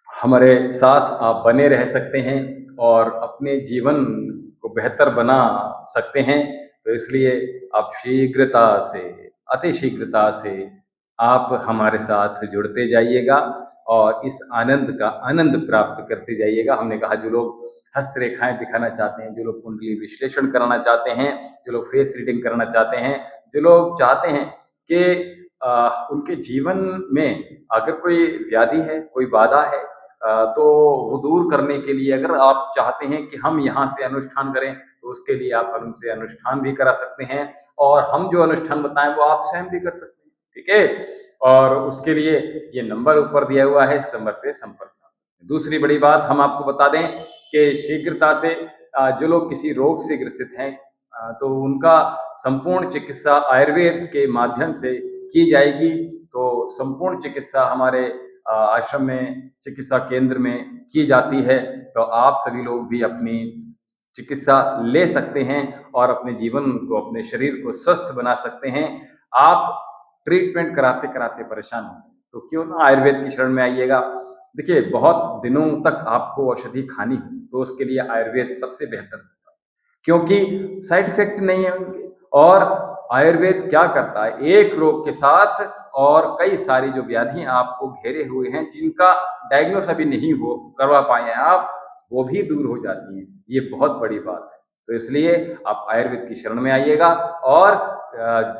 हमारे साथ आप बने रह सकते हैं और अपने जीवन को बेहतर बना सकते हैं। तो इसलिए आप अति शीघ्रता से आप हमारे साथ जुड़ते जाइएगा और इस आनंद का आनंद प्राप्त करते जाइएगा। हमने कहा जो लोग हस्तरेखाएं दिखाना चाहते हैं, जो लोग कुंडली विश्लेषण कराना चाहते हैं, जो लोग फेस रीडिंग करना चाहते हैं, जो लोग चाहते हैं कि उनके जीवन में अगर कोई व्याधि है, कोई बाधा है, तो वो दूर करने के लिए अगर आप चाहते हैं कि हम यहाँ से अनुष्ठान करें, तो उसके लिए आप हमसे अनुष्ठान भी करा सकते हैं और हम जो अनुष्ठान बताएं वो आप स्वयं भी कर सकते हैं। ठीक है, और उसके लिए ये नंबर ऊपर दिया हुआ है, इस नंबर पे संपर्क साध सकते हैं। दूसरी बड़ी बात हम आपको बता दें कि शीघ्रता से जो लोग किसी रोग से ग्रसित हैं, तो उनका संपूर्ण चिकित्सा आयुर्वेद के माध्यम से की जाएगी। तो संपूर्ण चिकित्सा हमारे आश्रम में चिकित्सा केंद्र में की जाती है। तो आप सभी लोग भी अपनी चिकित्सा ले सकते हैं और अपने जीवन को, अपने शरीर को स्वस्थ बना सकते हैं। आप ट्रीटमेंट कराते कराते परेशान हो तो क्यों ना आयुर्वेद की शरण में आइएगा। देखिए, बहुत दिनों तक आपको औषधि खानी हो तो उसके लिए आयुर्वेद सबसे बेहतर होता है, क्योंकि साइड इफेक्ट नहीं है उनके। और आयुर्वेद क्या करता है, एक रोग के साथ और कई सारी जो व्याधियां आपको घेरे हुए हैं, जिनका डायग्नोस अभी नहीं हो करवा पाए हैं आप, वो भी दूर हो जाती हैं। ये बहुत बड़ी बात है। तो इसलिए आप आयुर्वेद की शरण में आइएगा और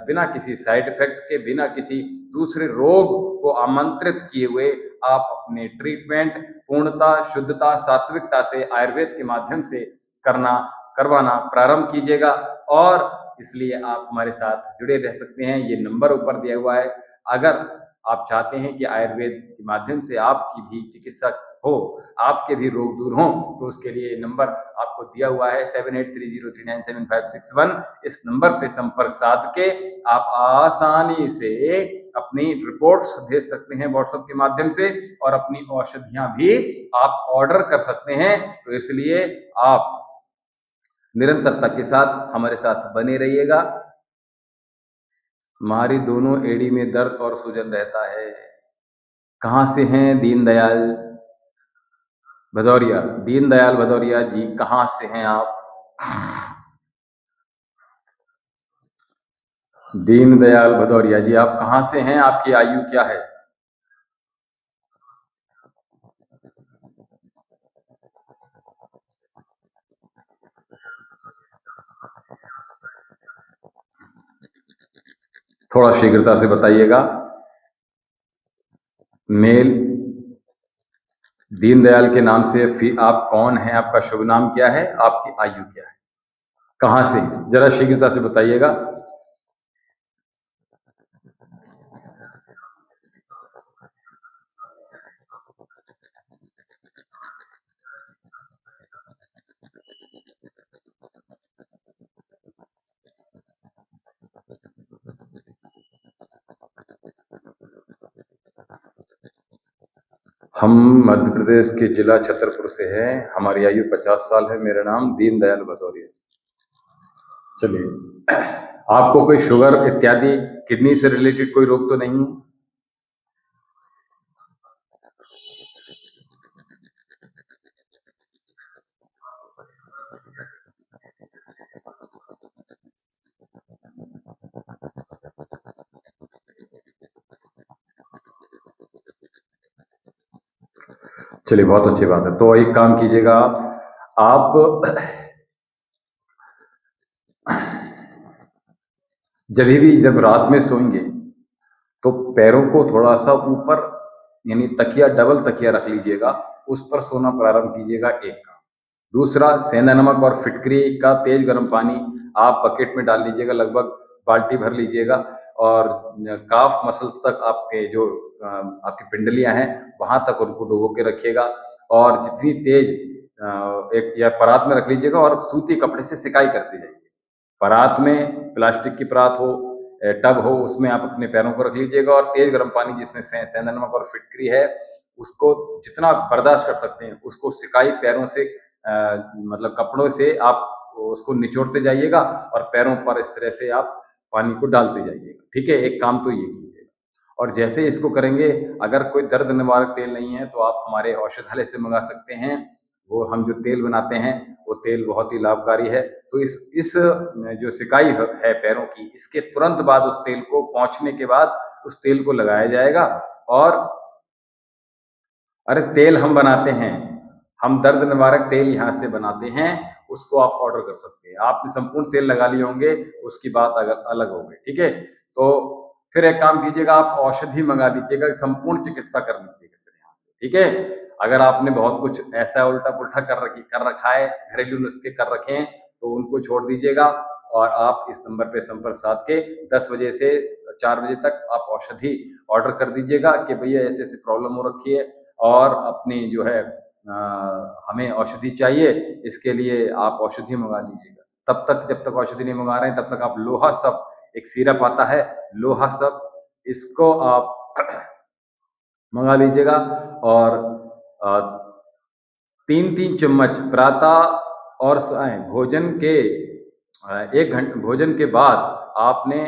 बिना किसी साइड इफेक्ट के, बिना किसी दूसरे रोग को आमंत्रित किए हुए आप अपने ट्रीटमेंट पूर्णता, शुद्धता, सात्विकता से आयुर्वेद के माध्यम से करवाना प्रारंभ कीजिएगा। और इसलिए आप हमारे साथ जुड़े रह सकते हैं। ये नंबर ऊपर दिया हुआ है। अगर आप चाहते हैं कि आयुर्वेद के माध्यम से आपकी भी चिकित्सा हो, आपके भी रोग दूर हों, तो उसके लिए नंबर आपको दिया हुआ है 7830397561। इस नंबर पे संपर्क साध के आप आसानी से अपनी रिपोर्ट्स भेज सकते हैं व्हाट्सएप के माध्यम से और अपनी औषधियां भी आप ऑर्डर कर सकते हैं। तो इसलिए आप निरंतरता के साथ हमारे साथ बने रहिएगा। हमारी दोनों एड़ी में दर्द और सूजन रहता है। कहाँ से हैं? दीनदयाल भदौरिया। दीनदयाल भदौरिया जी, कहाँ से हैं आप? दीनदयाल भदौरिया जी, आप कहाँ से हैं? आपकी आयु क्या है? थोड़ा शीघ्रता से बताइएगा। मेल। दीनदयाल के नाम से आप कौन हैं? आपका शुभ नाम क्या है? आपकी आयु क्या है? कहां से? जरा शीघ्रता से बताइएगा। हम मध्य प्रदेश के जिला छतरपुर से हैं। हमारी आयु 50 साल है। मेरा नाम दीनदयाल भदौरिया। चलिए, आपको कोई शुगर इत्यादि किडनी से रिलेटेड कोई रोग तो नहीं है? चलिए, बहुत अच्छी बात है। तो एक काम कीजिएगा, आप जब रात में सोएंगे तो पैरों को थोड़ा सा ऊपर, यानी तकिया, डबल तकिया रख लीजिएगा, उस पर सोना प्रारंभ कीजिएगा। एक काम। दूसरा, सेंधा नमक और फिटकरी का तेज गर्म पानी आप बकेट में डाल लीजिएगा, लगभग बाल्टी भर लीजिएगा, और काफ मसल तक आपके जो आपकी पिंडलियां हैं वहां तक उनको डुबो के रखिएगा, और जितनी तेज एक या परात में रख लीजिएगा और सूती कपड़े से सिकाई करते जाइए। परात में प्लास्टिक की परात हो, टब हो, उसमें आप अपने पैरों को रख लीजिएगा, और तेज गर्म पानी जिसमें सेंधा नमक और फिटकरी है उसको जितना बर्दाश्त कर सकते हैं उसको सिकाई पैरों से, मतलब कपड़ों से आप उसको निचोड़ते जाइएगा और पैरों पर इस तरह से आप पानी को डालते जाइएगा। ठीक है, एक काम तो ये कीजिएगा। और जैसे इसको करेंगे, अगर कोई दर्द निवारक तेल नहीं है तो आप हमारे औषधालय से मंगा सकते हैं। वो हम जो तेल बनाते हैं वो तेल बहुत ही लाभकारी है। तो इस जो सिकाई है पैरों की, इसके तुरंत बाद उस तेल को पहुंचने के बाद उस तेल को लगाया जाएगा। और अरे तेल हम बनाते हैं, हम दर्द निवारक तेल यहाँ से बनाते हैं, उसको आप ऑर्डर कर सकते हैं। आपने संपूर्ण तेल लगा लिए होंगे, उसकी बात अलग हो गई। ठीक है, तो फिर एक काम कीजिएगा, आप औषधि मंगा लीजिएगा, संपूर्ण चिकित्सा कर लीजिएगा फिर यहाँ से। ठीक है, अगर आपने बहुत कुछ ऐसा उल्टा पुल्टा कर रखा है, घरेलू नुस्खे कर रखे हैं, तो उनको छोड़ दीजिएगा, और आप इस नंबर पे संपर्क साध के 10 बजे से 4 बजे तक आप औषधि ऑर्डर कर दीजिएगा कि भैया ऐसे ऐसे प्रॉब्लम हो रखी है और अपनी जो है हमें औषधि चाहिए, इसके लिए आप औषधि मंगा लीजिएगा। तब तक, जब तक औषधि नहीं मंगा रहे हैं, तब तक आप लोहा सब, एक सिरप आता है लोहा सब, इसको आप मंगा लीजिएगा। और 3-3 चम्मच प्रातः और सायं भोजन के 1 घंटे भोजन के बाद आपने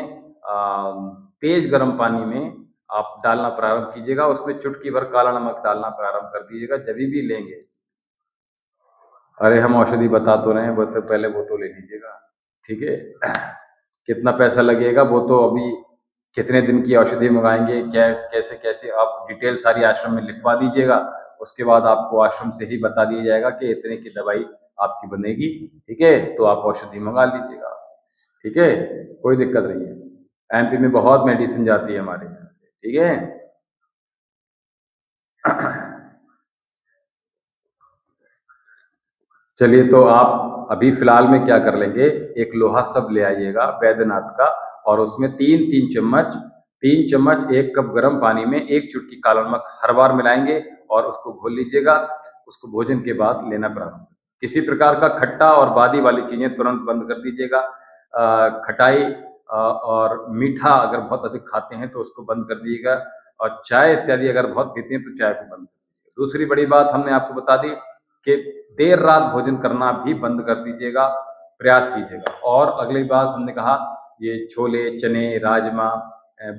तेज गर्म पानी में आप डालना प्रारंभ कीजिएगा। उसमें चुटकी भर काला नमक डालना प्रारंभ कर दीजिएगा जब भी लेंगे। अरे हम औषधि बता तो रहे हैं, वो तो पहले वो तो ले लीजिएगा। ठीक है, कितना पैसा लगेगा वो तो अभी, कितने दिन की औषधि मंगाएंगे, कैसे कैसे आप डिटेल सारी आश्रम में लिखवा दीजिएगा। उसके बाद आपको आश्रम से ही बता दिया जाएगा कि इतने की दवाई आपकी बनेगी। ठीक है, तो आप औषधि मंगा लीजिएगा। ठीक है, कोई दिक्कत नहीं है। एमपी में बहुत मेडिसिन जाती है हमारे यहाँ से। ठीक है, चलिए, तो आप अभी फिलहाल में क्या कर लेंगे, एक लोहा सब ले आइएगा बैद्यनाथ का, और उसमें 3 चम्मच 1 कप गर्म पानी में 1 चुटकी काला नमक हर बार मिलाएंगे और उसको घोल लीजिएगा। उसको भोजन के बाद लेना प्रारंभ। किसी प्रकार का खट्टा और बादी वाली चीजें तुरंत बंद कर दीजिएगा। खटाई और मीठा अगर बहुत अधिक खाते हैं तो उसको बंद कर दीजिएगा, और चाय इत्यादि अगर बहुत पीते हैं तो चाय को बंद कर दीजिएगा। दूसरी बड़ी बात हमने आपको बता दी कि देर रात भोजन करना भी बंद कर दीजिएगा, प्रयास कीजिएगा। और अगली बात हमने कहा, ये छोले, चने, राजमा,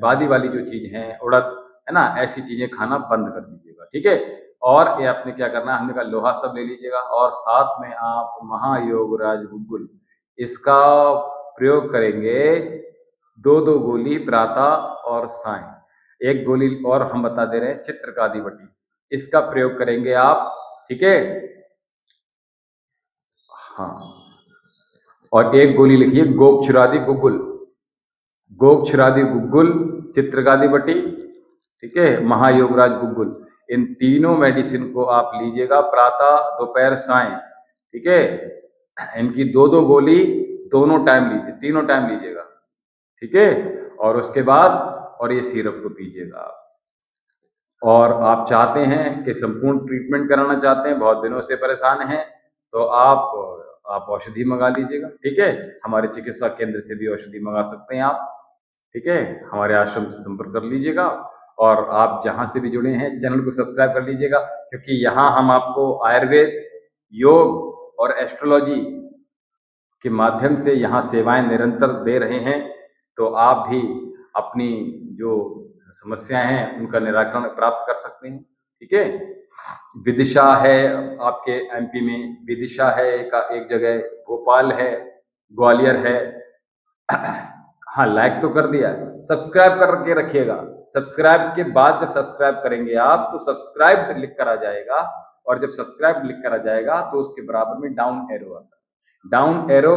बादी वाली जो चीज है, उड़द है ना, ऐसी चीजें खाना बंद कर दीजिएगा। ठीक है, और ये आपने क्या करना है, हमने कहा लोहा सब ले लीजिएगा, और साथ में आप महायोग राज गुग्गुल, इसका प्रयोग करेंगे 2-2 गोली प्रातः और सायं। 1 गोली और हम बता दे रहे हैं चित्रकादि बटी, इसका प्रयोग करेंगे आप। ठीक है, हाँ, और 1 गोली लिखिए गोक्षरादि गुग्गुल, गोक्षरादि गुग्गुल, चित्रकादि बटी। ठीक है, महायोगराज गुग्गुल, इन तीनों मेडिसिन को आप लीजिएगा प्रातः, दोपहर, सायं। ठीक है, इनकी 2-2 गोली दोनों टाइम लीजिए, तीनों टाइम लीजिएगा। ठीक है, और उसके बाद और ये सिरप को पीजिएगा आप। और आप चाहते हैं कि संपूर्ण ट्रीटमेंट कराना चाहते हैं, बहुत दिनों से परेशान हैं, तो आप औषधि मंगा लीजिएगा। ठीक है, हमारे चिकित्सा केंद्र से भी औषधि मंगा सकते हैं आप। ठीक है, हमारे आश्रम से संपर्क कर लीजिएगा, और आप जहां से भी जुड़े हैं चैनल को सब्सक्राइब कर लीजिएगा, क्योंकि यहाँ हम आपको आयुर्वेद, योग और एस्ट्रोलॉजी के माध्यम से यहाँ सेवाएं निरंतर दे रहे हैं। तो आप भी अपनी जो समस्याएं हैं उनका निराकरण प्राप्त कर सकते हैं। ठीक है। विदिशा है आपके एमपी में, विदिशा है एक जगह, भोपाल है, ग्वालियर है। हाँ, लाइक तो कर दिया, सब्सक्राइब करके रखिएगा। सब्सक्राइब के बाद जब सब्सक्राइब करेंगे आप तो सब्सक्राइब लिख कर आ जाएगा, और जब सब्सक्राइब लिख कर आ जाएगा तो उसके बराबर में डाउन एरो आता है। डाउन एरो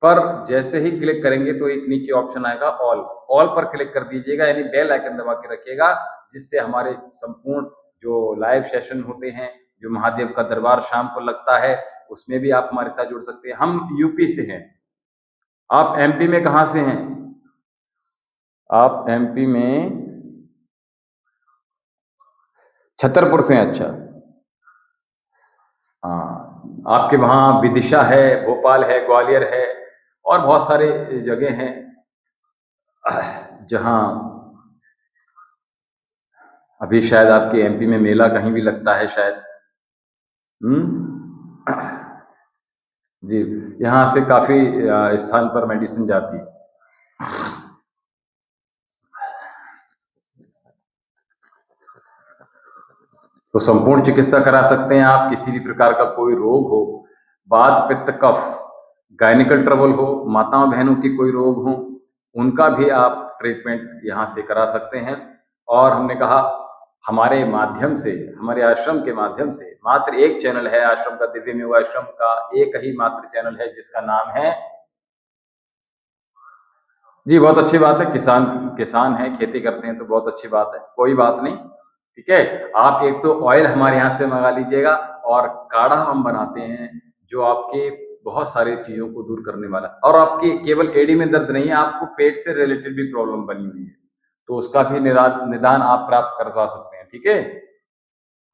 पर जैसे ही क्लिक करेंगे तो एक नीचे ऑप्शन आएगा ऑल पर क्लिक कर दीजिएगा, यानी बेल आइकन दबा के रखिएगा, जिससे हमारे संपूर्ण जो लाइव सेशन होते हैं, जो महादेव का दरबार शाम को लगता है, उसमें भी आप हमारे साथ जुड़ सकते हैं। हम यूपी से हैं, आप एमपी में कहां से हैं? आप एमपी में छतरपुर से हैं। अच्छा, हाँ, आपके वहां विदिशा है, भोपाल है, ग्वालियर है, और बहुत सारे जगह हैं जहां अभी शायद आपके एमपी में मेला कहीं भी लगता है शायद। जी, यहाँ से काफी स्थान पर मेडिसिन जाती है। तो संपूर्ण चिकित्सा करा सकते हैं आप। किसी भी प्रकार का कोई रोग हो, वात पित्त कफ, गायनिकल ट्रबल हो, माताओं बहनों की कोई रोग हो, उनका भी आप ट्रीटमेंट यहाँ से करा सकते हैं। और हमने कहा हमारे माध्यम से, हमारे आश्रम के माध्यम से, मात्र एक चैनल है आश्रम का, दिव्य में आश्रम का एक ही मात्र चैनल है जिसका नाम है, जी बहुत अच्छी बात है, किसान है, खेती करते हैं तो बहुत अच्छी बात है, कोई बात नहीं, ठीक है। आप एक तो ऑयल हमारे यहाँ से मंगा लीजिएगा, और काढ़ा हम बनाते हैं जो आपके बहुत सारी चीजों को दूर करने वाला, और आपकी केवल एडी में दर्द नहीं है, आपको पेट से रिलेटेड भी प्रॉब्लम बनी हुई है तो उसका भी निदान आप प्राप्त करवा सकते हैं, ठीक है।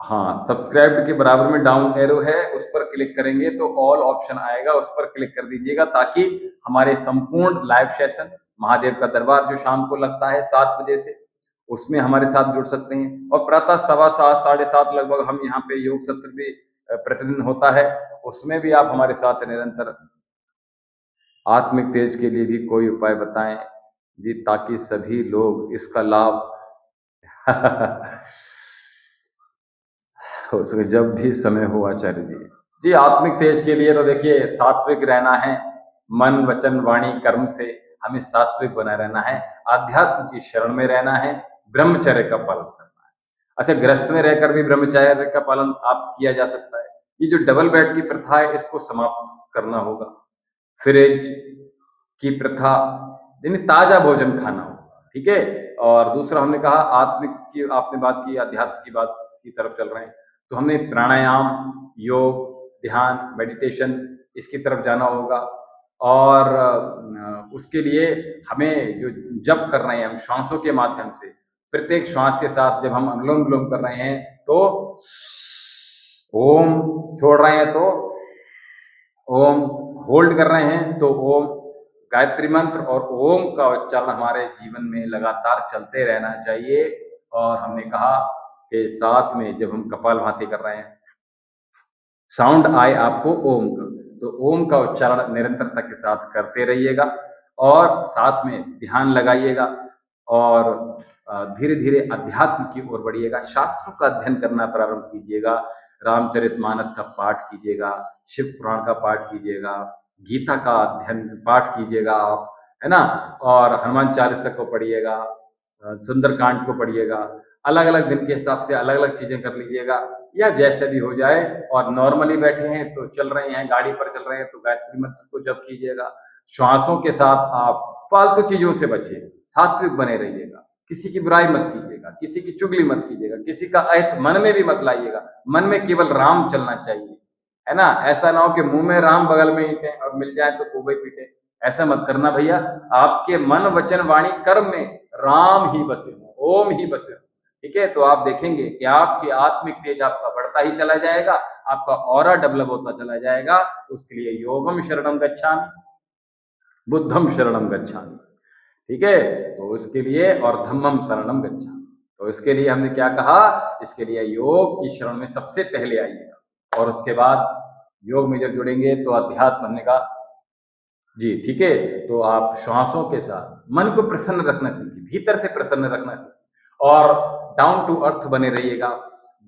हाँ, सब्सक्राइब के बराबर में डाउन एरो है, उस पर क्लिक करेंगे तो ऑल ऑप्शन आएगा, उस पर क्लिक कर दीजिएगा, ताकि हमारे संपूर्ण लाइव सेशन महादेव का दरबार जो शाम को लगता है 7 बजे से, उसमें हमारे साथ जुड़ सकते हैं। और प्रातः 7:15 7:30 लगभग हम यहाँ पे योग सत्र भी प्रतिदिन होता है, उसमें भी आप हमारे साथ निरंतर। आत्मिक तेज के लिए भी कोई उपाय बताएं जी, ताकि सभी लोग इसका लाभ हो सके जब भी समय हो। आचार्य जी, आत्मिक तेज के लिए तो देखिए सात्विक रहना है, मन वचन वाणी कर्म से हमें सात्विक बना रहना है, आध्यात्म की शरण में रहना है, ब्रह्मचर्य का पालन करना है। अच्छा, गृहस्थ में रहकर भी ब्रह्मचर्य का पालन आप किया जा सकता है। ये जो डबल बेड की प्रथा है इसको समाप्त करना होगा। फ्रिज की प्रथा, यानी ताजा भोजन खाना होगा, ठीक है। और दूसरा हमने कहा आत्मिक की, आपने बात की अध्यात्म की बात की तरफ चल रहे हैं, तो हमने प्राणायाम, योग, ध्यान, मेडिटेशन, इसकी तरफ जाना होगा। और उसके लिए हमें जो जप कर रहे हैं हम श्वासों के माध्यम से, प्रत्येक श्वास के साथ जब हम अनुलोम विलोम कर रहे हैं तो ओम, छोड़ रहे हैं तो ओम, होल्ड कर रहे हैं तो ओम, गायत्री मंत्र और ओम का उच्चारण हमारे जीवन में लगातार चलते रहना चाहिए। और हमने कहा कि साथ में जब हम कपालभाति कर रहे हैं, साउंड आए आपको ओम का, तो ओम का उच्चारण निरंतरता के साथ करते रहिएगा, और साथ में ध्यान लगाइएगा, और धीरे धीरे अध्यात्म की ओर बढ़िएगा। शास्त्रों का अध्ययन करना प्रारंभ कीजिएगा, रामचरितमानस का पाठ कीजिएगा, शिव पुराण का पाठ कीजिएगा, गीता का अध्ययन पाठ कीजिएगा आप, है ना, और हनुमान चालीसा को पढ़िएगा, सुंदरकांड को पढ़िएगा, अलग अलग दिन के हिसाब से अलग अलग चीजें कर लीजिएगा, या जैसे भी हो जाए। और नॉर्मली बैठे हैं तो चल रहे हैं, गाड़ी पर चल रहे हैं तो गायत्री मंत्र को जप कीजिएगा। श्वासों के साथ आप फालतू चीजों से बचिए, सात्विक बने रहिएगा, किसी की बुराई मत कीजिएगा, किसी की चुगली मत कीजिएगा, किसी का अहित मन में भी मत लाइएगा। मन में केवल राम चलना चाहिए, है ना। ऐसा ना हो कि मुंह में राम बगल में ईंटे और मिल जाए तो खूबे पीटे, ऐसा मत करना भैया। आपके मन वचन वाणी कर्म में राम ही बसे हो, ओम ही बसे हो, ठीक है। तो आप देखेंगे कि आपकी आत्मिक तेज आपका बढ़ता ही चला जाएगा, आपका ऑरा डेवलप होता चला जाएगा। तो उसके लिए योगम शरणम गच्छामि, बुद्धम शरणम गच्छामि, ठीक है। तो उसके लिए, और धम्मम शरणम गच्छामि, तो इसके लिए हमने क्या कहा, इसके लिए योग की शरण में सबसे पहले आइएगा, और उसके बाद योग में जब जुड़ेंगे तो अध्यात्म हमने कहा जी, ठीक है। तो आप श्वासों के साथ मन को प्रसन्न रखना सीखिए, भीतर से प्रसन्न रखना सीखिए, और डाउन टू अर्थ बने रहिएगा,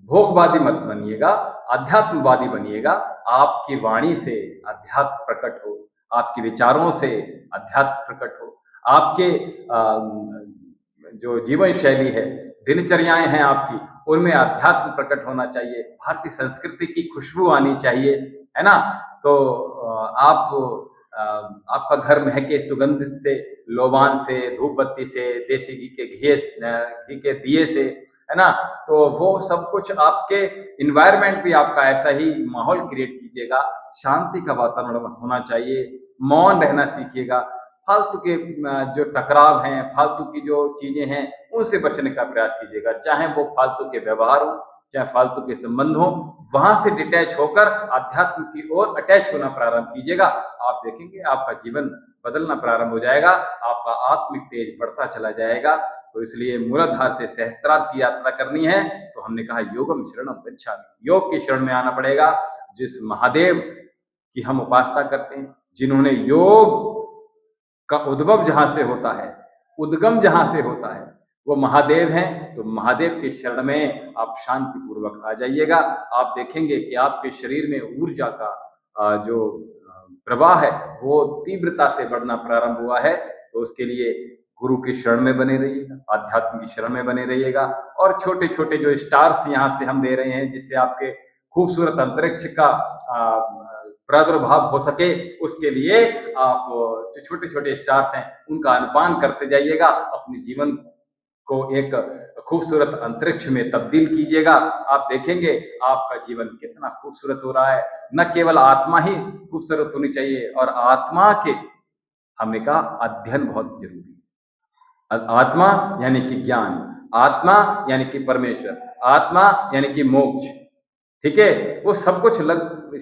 भोगवादी मत बनिएगा, अध्यात्मवादी बनिएगा। आपकी वाणी से अध्यात्म प्रकट हो, आपके विचारों से अध्यात्म प्रकट हो, आपके जो जीवन शैली है, दिनचर्याएं हैं आपकी, उनमें अध्यात्म प्रकट होना चाहिए, भारतीय संस्कृति की खुशबू आनी चाहिए, है ना। तो आपका घर महके सुगंधित से, लोबान से, धूप बत्ती से, देसी घी के दिए से, है ना। तो वो सब कुछ आपके इन्वायरमेंट भी आपका ऐसा ही माहौल क्रिएट कीजिएगा। शांति का वातावरण होना चाहिए, मौन रहना सीखिएगा, फालतू के जो टकराव हैं, फालतू की जो चीजें हैं, उनसे बचने का प्रयास कीजिएगा। चाहे वो फालतू के व्यवहार हो, चाहे फालतू के संबंध हो, वहां से डिटैच होकर अध्यात्म की ओर अटैच होना प्रारंभ कीजिएगा। आप देखेंगे आपका जीवन बदलना प्रारंभ हो जाएगा, आपका आत्मिक तेज बढ़ता चला जाएगा। तो इसलिए मूलाधार से सहस्त्रार की यात्रा करनी है, तो हमने कहा योगम शरणम गच्छामि, योग की शरण में आना पड़ेगा। जिस महादेव की हम उपासना करते हैं, जिन्होंने योग का उद्भव जहां से होता है, उद्गम जहां से होता है, वो महादेव हैं। तो महादेव के शरण में आप शांति पूर्वक आ जाइएगा। आप देखेंगे कि आपके शरीर में ऊर्जा का जो प्रवाह है वो तीव्रता से बढ़ना प्रारंभ हुआ है। तो उसके लिए गुरु की शरण में बने रहिएगा, अध्यात्म की शरण में बने रहिएगा। और छोटे छोटे जो स्टार्स यहाँ से हम दे रहे हैं, जिससे आपके खूबसूरत अंतरिक्ष का प्रादुर्भाव हो सके, उसके लिए आप जो छोटे छोटे स्टार्स हैं उनका अनुपान करते जाइएगा, अपने जीवन को एक खूबसूरत अंतरिक्ष में तब्दील कीजिएगा। आप देखेंगे आपका जीवन कितना खूबसूरत हो रहा है। न केवल आत्मा ही खूबसूरत होनी चाहिए, और आत्मा के हमने कहा अध्ययन बहुत जरूरी है। आत्मा यानी कि ज्ञान, आत्मा यानी कि परमेश्वर, आत्मा यानी कि मोक्ष, ठीक है। वो सब कुछ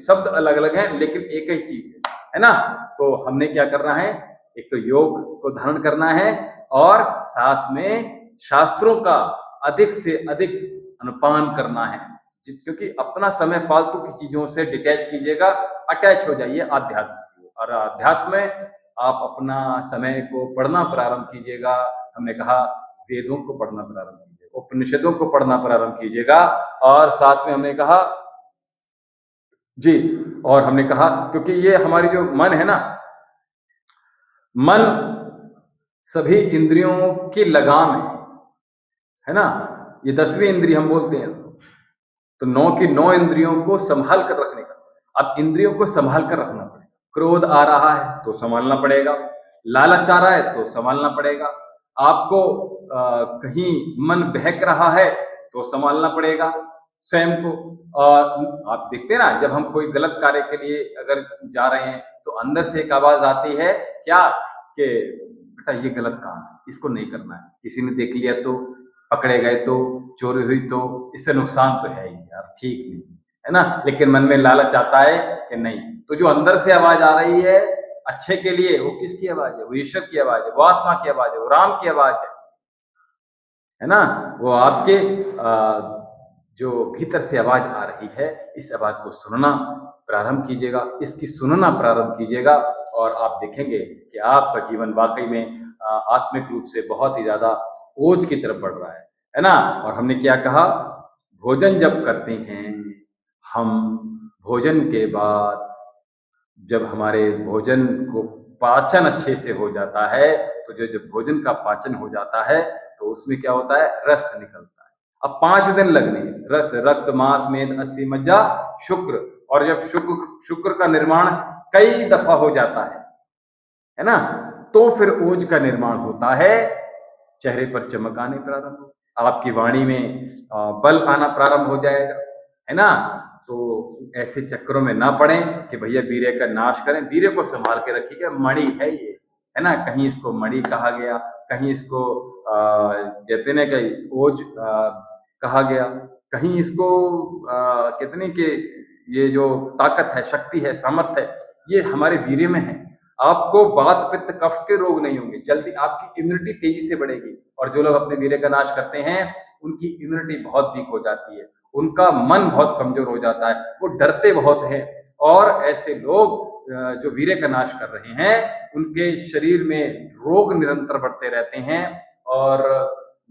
शब्द अलग अलग हैं, लेकिन एक ही चीज है ना। तो हमने क्या करना है, एक तो योग को धारण करना है, और साथ में शास्त्रों का अधिक से अधिक अनुपान करना है। क्योंकि अपना समय फालतू की चीजों से डिटैच कीजिएगा, अटैच हो जाइए अध्यात्म। और अध्यात्म में आप अपना समय को पढ़ना प्रारंभ कीजिएगा। हमने कहा वेदों को पढ़ना प्रारंभ कीजिएगा, उपनिषदों को पढ़ना प्रारंभ कीजिएगा। और साथ में हमने कहा जी, और हमने कहा क्योंकि ये हमारी जो मन है ना, मन सभी इंद्रियों की लगाम है ना। ये 10वीं इंद्रिय हम बोलते हैं इसको। तो 9 की 9 इंद्रियों को संभाल कर रखने का। अब इंद्रियों को संभाल कर रखना पड़ेगा। क्रोध आ रहा है तो संभालना पड़ेगा, लालच आ रहा है तो संभालना पड़ेगा, आपको कहीं मन बहक रहा है तो संभालना पड़ेगा स्वयं को। और आप देखते हैं ना, जब हम कोई गलत कार्य के लिए अगर जा रहे हैं तो अंदर से एक आवाज आती है क्या, कि बेटा ये गलत काम है, इसको नहीं करना है, किसी ने देख लिया तो, पकड़े गए तो, चोरी हुई तो, इससे नुकसान तो है ही यार, ठीक नहीं है ना। लेकिन मन में लालच आता है कि नहीं। तो जो अंदर से आवाज आ रही है अच्छे के लिए, वो किसकी आवाज है? वो ईश्वर की आवाज है, वो आत्मा की आवाज है, वो राम की आवाज है ना। वो आपके जो भीतर से आवाज आ रही है, इस आवाज को सुनना प्रारंभ कीजिएगा, इसकी सुनना प्रारंभ कीजिएगा, और आप देखेंगे कि आपका जीवन वाकई में आत्मिक रूप से बहुत ही ज्यादा ओज की तरफ बढ़ रहा है ना। और हमने क्या कहा, भोजन जब करते हैं हम, भोजन के बाद जब हमारे भोजन को पाचन अच्छे से हो जाता है, तो जो भोजन का पाचन हो जाता है तो उसमें क्या होता है, रस निकलता है। अब 5 दिन लगने हैं, रस, रक्त, मांस, मेद, अस्थि, मज्जा, शुक्र। और जब शुक्र का निर्माण कई दफा हो जाता है ना, तो फिर ओज का निर्माण होता है, चेहरे पर चमक आने प्रारंभ हो, आपकी वाणी में बल आना प्रारंभ हो जाएगा, है ना। तो ऐसे चक्करों में ना पड़े कि भैया वीर्य का नाश करें। वीर्य को संभाल के रखिएगा, मणि है ये, है ना। कहीं इसको मणि कहा गया, कहीं इसको कहते हैं कि ओज कहा गया, कहीं इसको कहते हैं कि ये जो ताकत है, शक्ति है, सामर्थ्य है, ये हमारे वीर्य में है। आपको वात पित्त कफ के रोग नहीं होंगे, जल्दी आपकी इम्यूनिटी तेजी से बढ़ेगी। और जो लोग अपने वीर्य का नाश करते हैं उनकी इम्यूनिटी बहुत वीक हो जाती है, उनका मन बहुत कमजोर हो जाता है, वो डरते बहुत हैं। और ऐसे लोग जो वीर्य का नाश कर रहे हैं, उनके शरीर में रोग निरंतर बढ़ते रहते हैं, और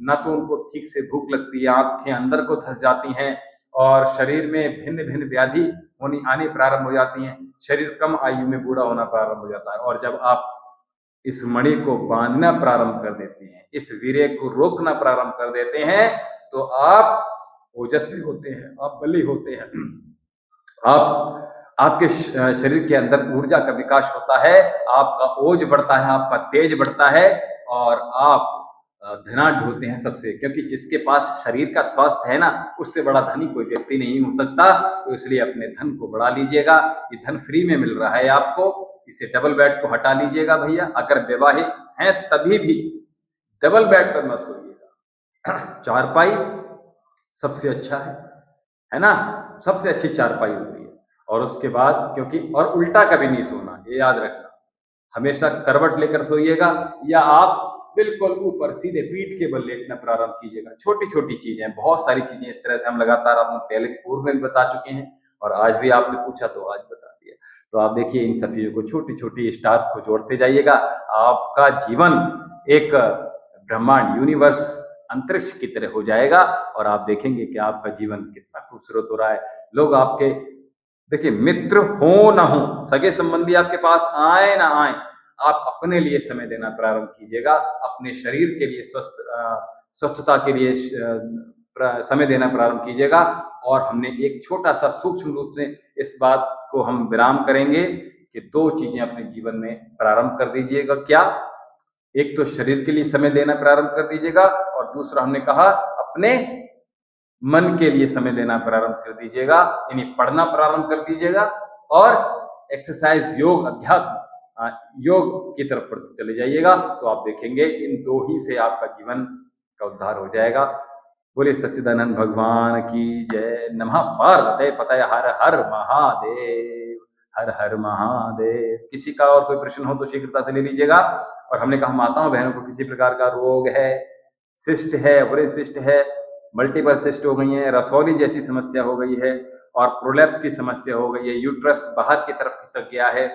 न तो उनको ठीक से भूख लगती है, आंखें अंदर को धंस जाती हैं, और शरीर में भिन्न भिन्न व्याधि होनी आनी प्रारंभ हो जाती हैं। शरीर कम आयु में बूढ़ा होना प्रारंभ हो जाता है। और जब आप इस मणि को बांधना प्रारंभ कर देते हैं, इस वीर्य को रोकना प्रारंभ कर देते हैं, तो आप ओजस्वी होते हैं, आप बली होते हैं, आपके शरीर के अंदर ऊर्जा का विकास होता है, आपका ओज बढ़ता है, आपका तेज बढ़ता है और आप धनाढ्य होते हैं सबसे। क्योंकि जिसके पास शरीर का स्वास्थ्य है ना, उससे बड़ा धनी कोई व्यक्ति नहीं हो सकता। तो इसलिए अपने धन को बढ़ा लीजिएगा। ये धन फ्री में मिल रहा है आपको, इसे डबल बेड को हटा लीजिएगा भैया। अगर विवाहित हैं तभी भी डबल बेड पर मत सोइएगा। चारपाई सबसे अच्छा है ना, सबसे अच्छी चारपाई होती है। और उसके बाद क्योंकि और उल्टा कभी नहीं सोना, ये याद रखना, हमेशा करवट लेकर सोइएगा या आप बिल्कुल ऊपर सीधे पीठ के बल लेटना प्रारंभ कीजिएगा। छोटी छोटी चीजें, बहुत सारी चीजें इस तरह से हम लगातार आपको पहले पूर्व में भी बता चुके हैं और आज भी आपने पूछा तो आज बता दिया। तो आप देखिए इन सब चीजों को, छोटी छोटी स्टार्स को जोड़ते जाइएगा। आपका जीवन एक ब्रह्मांड, यूनिवर्स, अंतरिक्ष की तरह हो जाएगा और आप देखेंगे कि आपका जीवन कितना खूबसूरत हो रहा है। लोग आपके, देखिए, मित्र हो ना हो, सगे संबंधी आपके पास आए ना आए, आप अपने लिए समय देना प्रारंभ कीजिएगा। अपने शरीर के लिए स्वस्थता के लिए समय देना प्रारंभ कीजिएगा। और हमने एक छोटा सा सूक्ष्म रूप से इस बात को हम विराम करेंगे कि 2 चीजें अपने जीवन में प्रारंभ कर दीजिएगा। क्या? एक तो शरीर के लिए समय देना प्रारंभ कर दीजिएगा और दूसरा हमने कहा अपने मन के लिए समय देना प्रारंभ कर दीजिएगा। यानी पढ़ना प्रारंभ कर दीजिएगा और एक्सरसाइज, योग, अध्यात्म, योग की तरफ चले जाइएगा। तो आप देखेंगे इन 2 ही से आपका जीवन का उद्धार हो जाएगा। बोले सच्चिदानंद भगवान की जय। नमः पार्वती पतये हर हर महादेव, हर हर महादेव। किसी का और कोई प्रश्न हो तो शीघ्रता से ले लीजिएगा। और हमने कहा माताओं बहनों को किसी प्रकार का रोग है, सिस्ट है, ओवरी सिस्ट है, मल्टीपल सिस्ट हो गई है, रसौली जैसी समस्या हो गई है और प्रोलैप्स की समस्या हो गई है, यूट्रस बाहर की तरफ खिसक गया है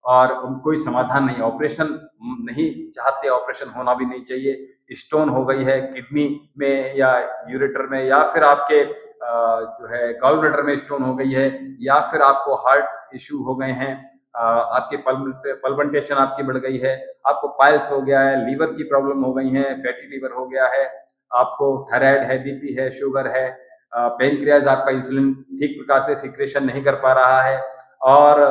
और कोई समाधान नहीं, ऑपरेशन नहीं चाहते, ऑपरेशन होना भी नहीं चाहिए, स्टोन हो गई है किडनी में या यूरेटर में, या फिर आपके जो है गॉल ब्लैडर में स्टोन हो गई है, या फिर आपको हार्ट इश्यू हो गए हैं, आपके पल्पेंटेशन आपकी बढ़ गई है, आपको पाइल्स हो गया है, लीवर की प्रॉब्लम हो गई है, फैटी लीवर हो गया है, आपको थायराइड है, बीपी है, शुगर है, पेनक्रियाज आपका इंसुलिन ठीक प्रकार से सिक्रेशन नहीं कर पा रहा है, और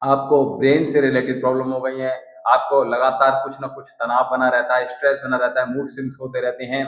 आपको ब्रेन से रिलेटेड प्रॉब्लम हो गई है, आपको लगातार कुछ ना कुछ तनाव बना रहता है, स्ट्रेस बना रहता है, मूड स्विंग्स होते रहते हैं,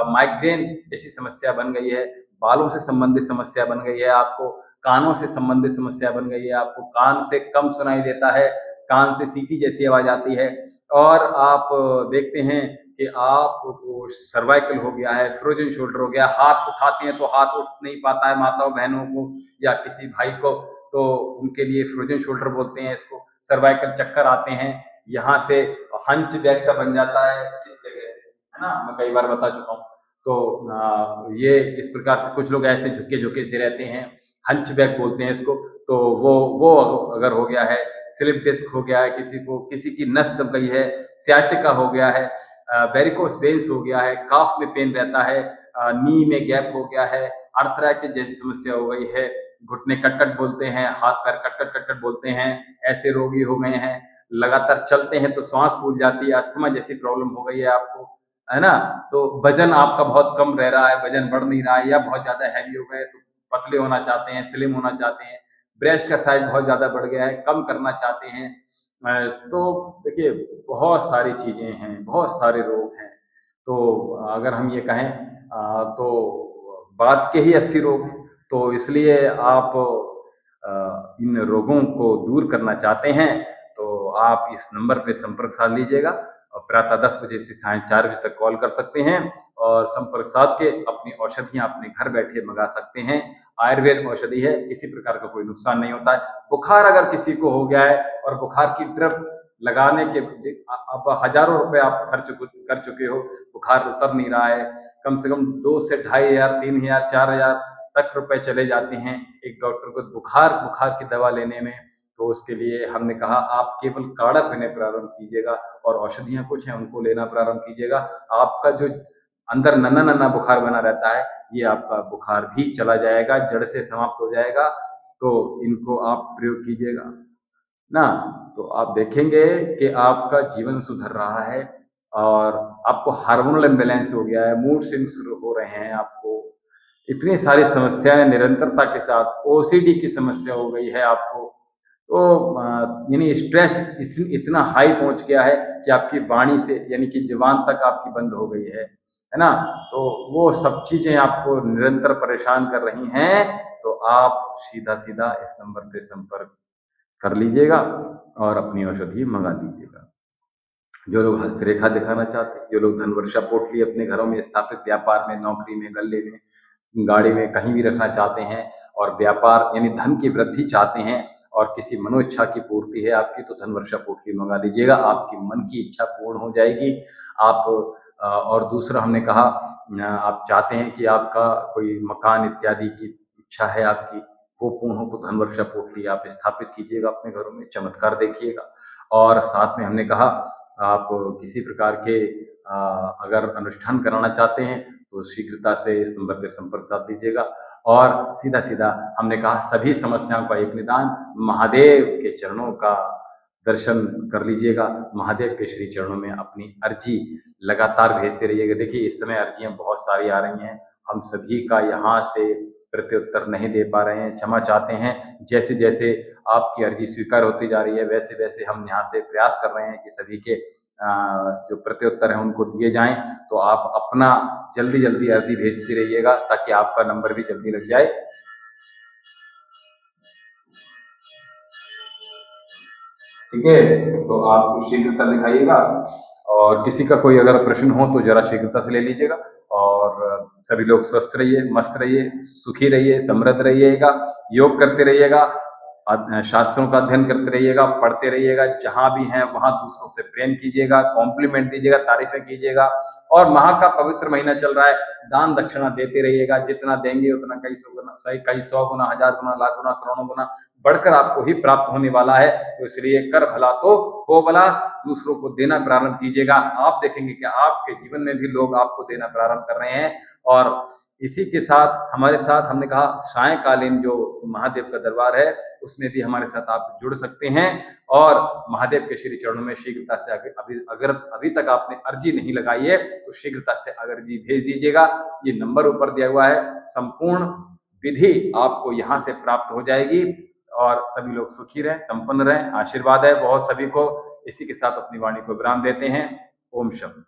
माइग्रेन जैसी समस्या बन गई है, बालों से संबंधित समस्या बन गई है, आपको कानों से संबंधित समस्या बन गई है, आपको कान से कम सुनाई देता है, कान से सीटी जैसी आवाज आती है, और आप देखते हैं कि आपको सर्वाइकल हो गया है, फ्रोजन शोल्डर हो गया, हाथ उठाते हैं तो हाथ उठ नहीं पाता है माताओं बहनों को या किसी भाई को, तो उनके लिए फ्रोजन शोल्डर बोलते हैं इसको, सर्वाइकल चक्कर आते हैं, यहाँ से हंच बैक सा बन जाता है इस जगह से, है ना, मैं कई बार बता चुका हूँ। तो ये इस प्रकार से कुछ लोग ऐसे झुके झुके से रहते हैं, हंच बैक बोलते हैं इसको। तो वो अगर हो गया है, स्लिप डिस्क हो गया है किसी को, किसी की नस दब गई है, सियाटिका हो गया है, वेरिकोस वेन्स हो गया है, काफ में पेन रहता है, नी में गैप हो गया है, अर्थराइटिस जैसी समस्या हो गई है, घुटने कटकट बोलते हैं, हाथ पैर कटकट कटकट बोलते हैं, ऐसे रोगी हो गए हैं, लगातार चलते हैं तो सांस फूल जाती है, अस्थमा जैसी प्रॉब्लम हो गई है आपको, है ना, तो वजन आपका बहुत कम रह रहा है, वजन बढ़ नहीं रहा है, या बहुत ज्यादा हैवी हो गए तो पतले होना चाहते हैं, स्लिम होना चाहते हैं, ब्रेस्ट का साइज बहुत ज्यादा बढ़ गया है, कम करना चाहते हैं, तो देखिए बहुत सारी चीजें हैं, बहुत सारे रोग हैं। तो अगर हम ये कहें तो बात के ही 80 रोग हैं। तो इसलिए आप इन रोगों को दूर करना चाहते हैं तो आप इस नंबर पे संपर्क साध लीजिएगा और प्रातः 10 बजे से सायं 4 बजे तक कॉल कर सकते हैं और संपर्क साध के अपनी औषधियां अपने घर बैठे मंगा सकते हैं। आयुर्वेद औषधि है, किसी प्रकार का कोई नुकसान नहीं होता है। बुखार अगर किसी को हो गया है और बुखार की ड्रिप लगाने के अब हजारों रुपए आप खर्च कर चुके हो, बुखार उतर नहीं रहा है, कम से कम 2 से 2,500, 3,000, 4,000 तक रुपए चले जाते हैं एक डॉक्टर को बुखार की दवा लेने में। तो उसके लिए हमने कहा आप केवल काढ़ा पीने प्रारंभ कीजिएगा और औषधियां कुछ हैं उनको लेना प्रारंभ कीजिएगा। आपका जो अंदर नन्ना नन्ना बुखार बना रहता है, ये आपका बुखार भी चला जाएगा, जड़ से समाप्त हो जाएगा। तो इनको आप प्रयोग कीजिएगा ना, तो आप देखेंगे कि आपका जीवन सुधर रहा है और आपको हार्मोनल इम्बैलेंस हो गया है, मूड स्विंग्स हो रहे हैं, आपको इतनी सारी समस्याएं निरंतरता के साथ, ओसीडी की समस्या हो गई है आपको, तो यानी स्ट्रेस इतना हाई पहुंच गया है कि आपकी वाणी से यानी कि जुबान तक आपकी बंद हो गई है ना। तो वो सब चीजें आपको निरंतर परेशान कर रही हैं, तो आप सीधा सीधा इस नंबर पे संपर्क कर लीजिएगा और अपनी औषधि मंगा लीजिएगा। जो लोग हस्तरेखा दिखाना चाहते हैं, जो लोग धनवर्षा पोटली अपने घरों में स्थापित, व्यापार में, नौकरी में, गले में, गाड़ी में, कहीं भी रखना चाहते हैं और व्यापार यानी धन की वृद्धि चाहते हैं और किसी मनोइच्छा की पूर्ति है आपकी, तो धनवर्षा पोटली मंगा लीजिएगा, आपकी मन की इच्छा पूर्ण हो जाएगी। आप और दूसरा हमने कहा, आप चाहते हैं कि आपका कोई मकान इत्यादि की इच्छा है आपकी, वो पूर्ण हो, तो धनवर्षा पोटली आप स्थापित कीजिएगा अपने घरों में, चमत्कार देखिएगा। और साथ में हमने कहा, आप किसी प्रकार के अगर अनुष्ठान कराना चाहते हैं तो शीघ्रता से इस नंबर पर संपर्क साध लीजिएगा। और सीधा सीधा हमने कहा, सभी समस्याओं का एक निदान, महादेव के चरणों का दर्शन कर लीजिएगा, महादेव के श्री चरणों में अपनी अर्जी लगातार भेजते रहिएगा। देखिए इस समय अर्जियां बहुत सारी आ रही हैं, हम सभी का यहाँ से प्रत्युत्तर नहीं दे पा रहे हैं, क्षमा चाहते हैं। जैसे जैसे आपकी अर्जी स्वीकार होती जा रही है, वैसे वैसे हम यहाँ से प्रयास कर रहे हैं कि सभी के जो प्रत्युत्तर हैं उनको दिए जाएं। तो आप अपना जल्दी जल्दी अर्जी भेजते रहिएगा ताकि आपका नंबर भी जल्दी लग जाए। ठीक है, तो आप शीघ्रता दिखाइएगा और किसी का कोई अगर प्रश्न हो तो जरा शीघ्रता से ले लीजिएगा। और सभी लोग स्वस्थ रहिए, मस्त रहिए, सुखी रहिए, समृद्ध रहिएगा, योग करते रहिएगा, शास्त्रों का अध्ययन करते रहिएगा, पढ़ते रहिएगा, जहां भी हैं वहां दूसरों से प्रेम कीजिएगा, कॉम्प्लीमेंट दीजिएगा, तारीफें कीजिएगा। और माह का पवित्र महीना चल रहा है, दान दक्षिणा देते रहिएगा, जितना देंगे उतना कई सौ गुना, कई सौ गुना, हजार गुना, लाख गुना, करोड़ों गुना बढ़कर आपको ही प्राप्त होने वाला है। तो इसलिए कर भला तो हो भला, दूसरों को देना प्रारंभ कीजिएगा, आप देखेंगे कि आपके जीवन में भी लोग आपको देना प्रारंभ कर रहे हैं। और इसी के साथ हमारे साथ हमने कहा, सायंकालीन जो महादेव का दरबार है उसमें भी हमारे साथ आप जुड़ सकते हैं और महादेव के श्री चरणों में शीघ्रता से अगर अभी तक आपने अर्जी नहीं लगाई है तो शीघ्रता से अर्जी भेज दीजिएगा। ये नंबर ऊपर दिया हुआ है, संपूर्ण विधि आपको यहाँ से प्राप्त हो जाएगी और सभी लोग सुखी रहें, संपन्न रहें, आशीर्वाद है बहुत सभी को। इसी के साथ अपनी वाणी को विराम देते हैं। ओम शब्द।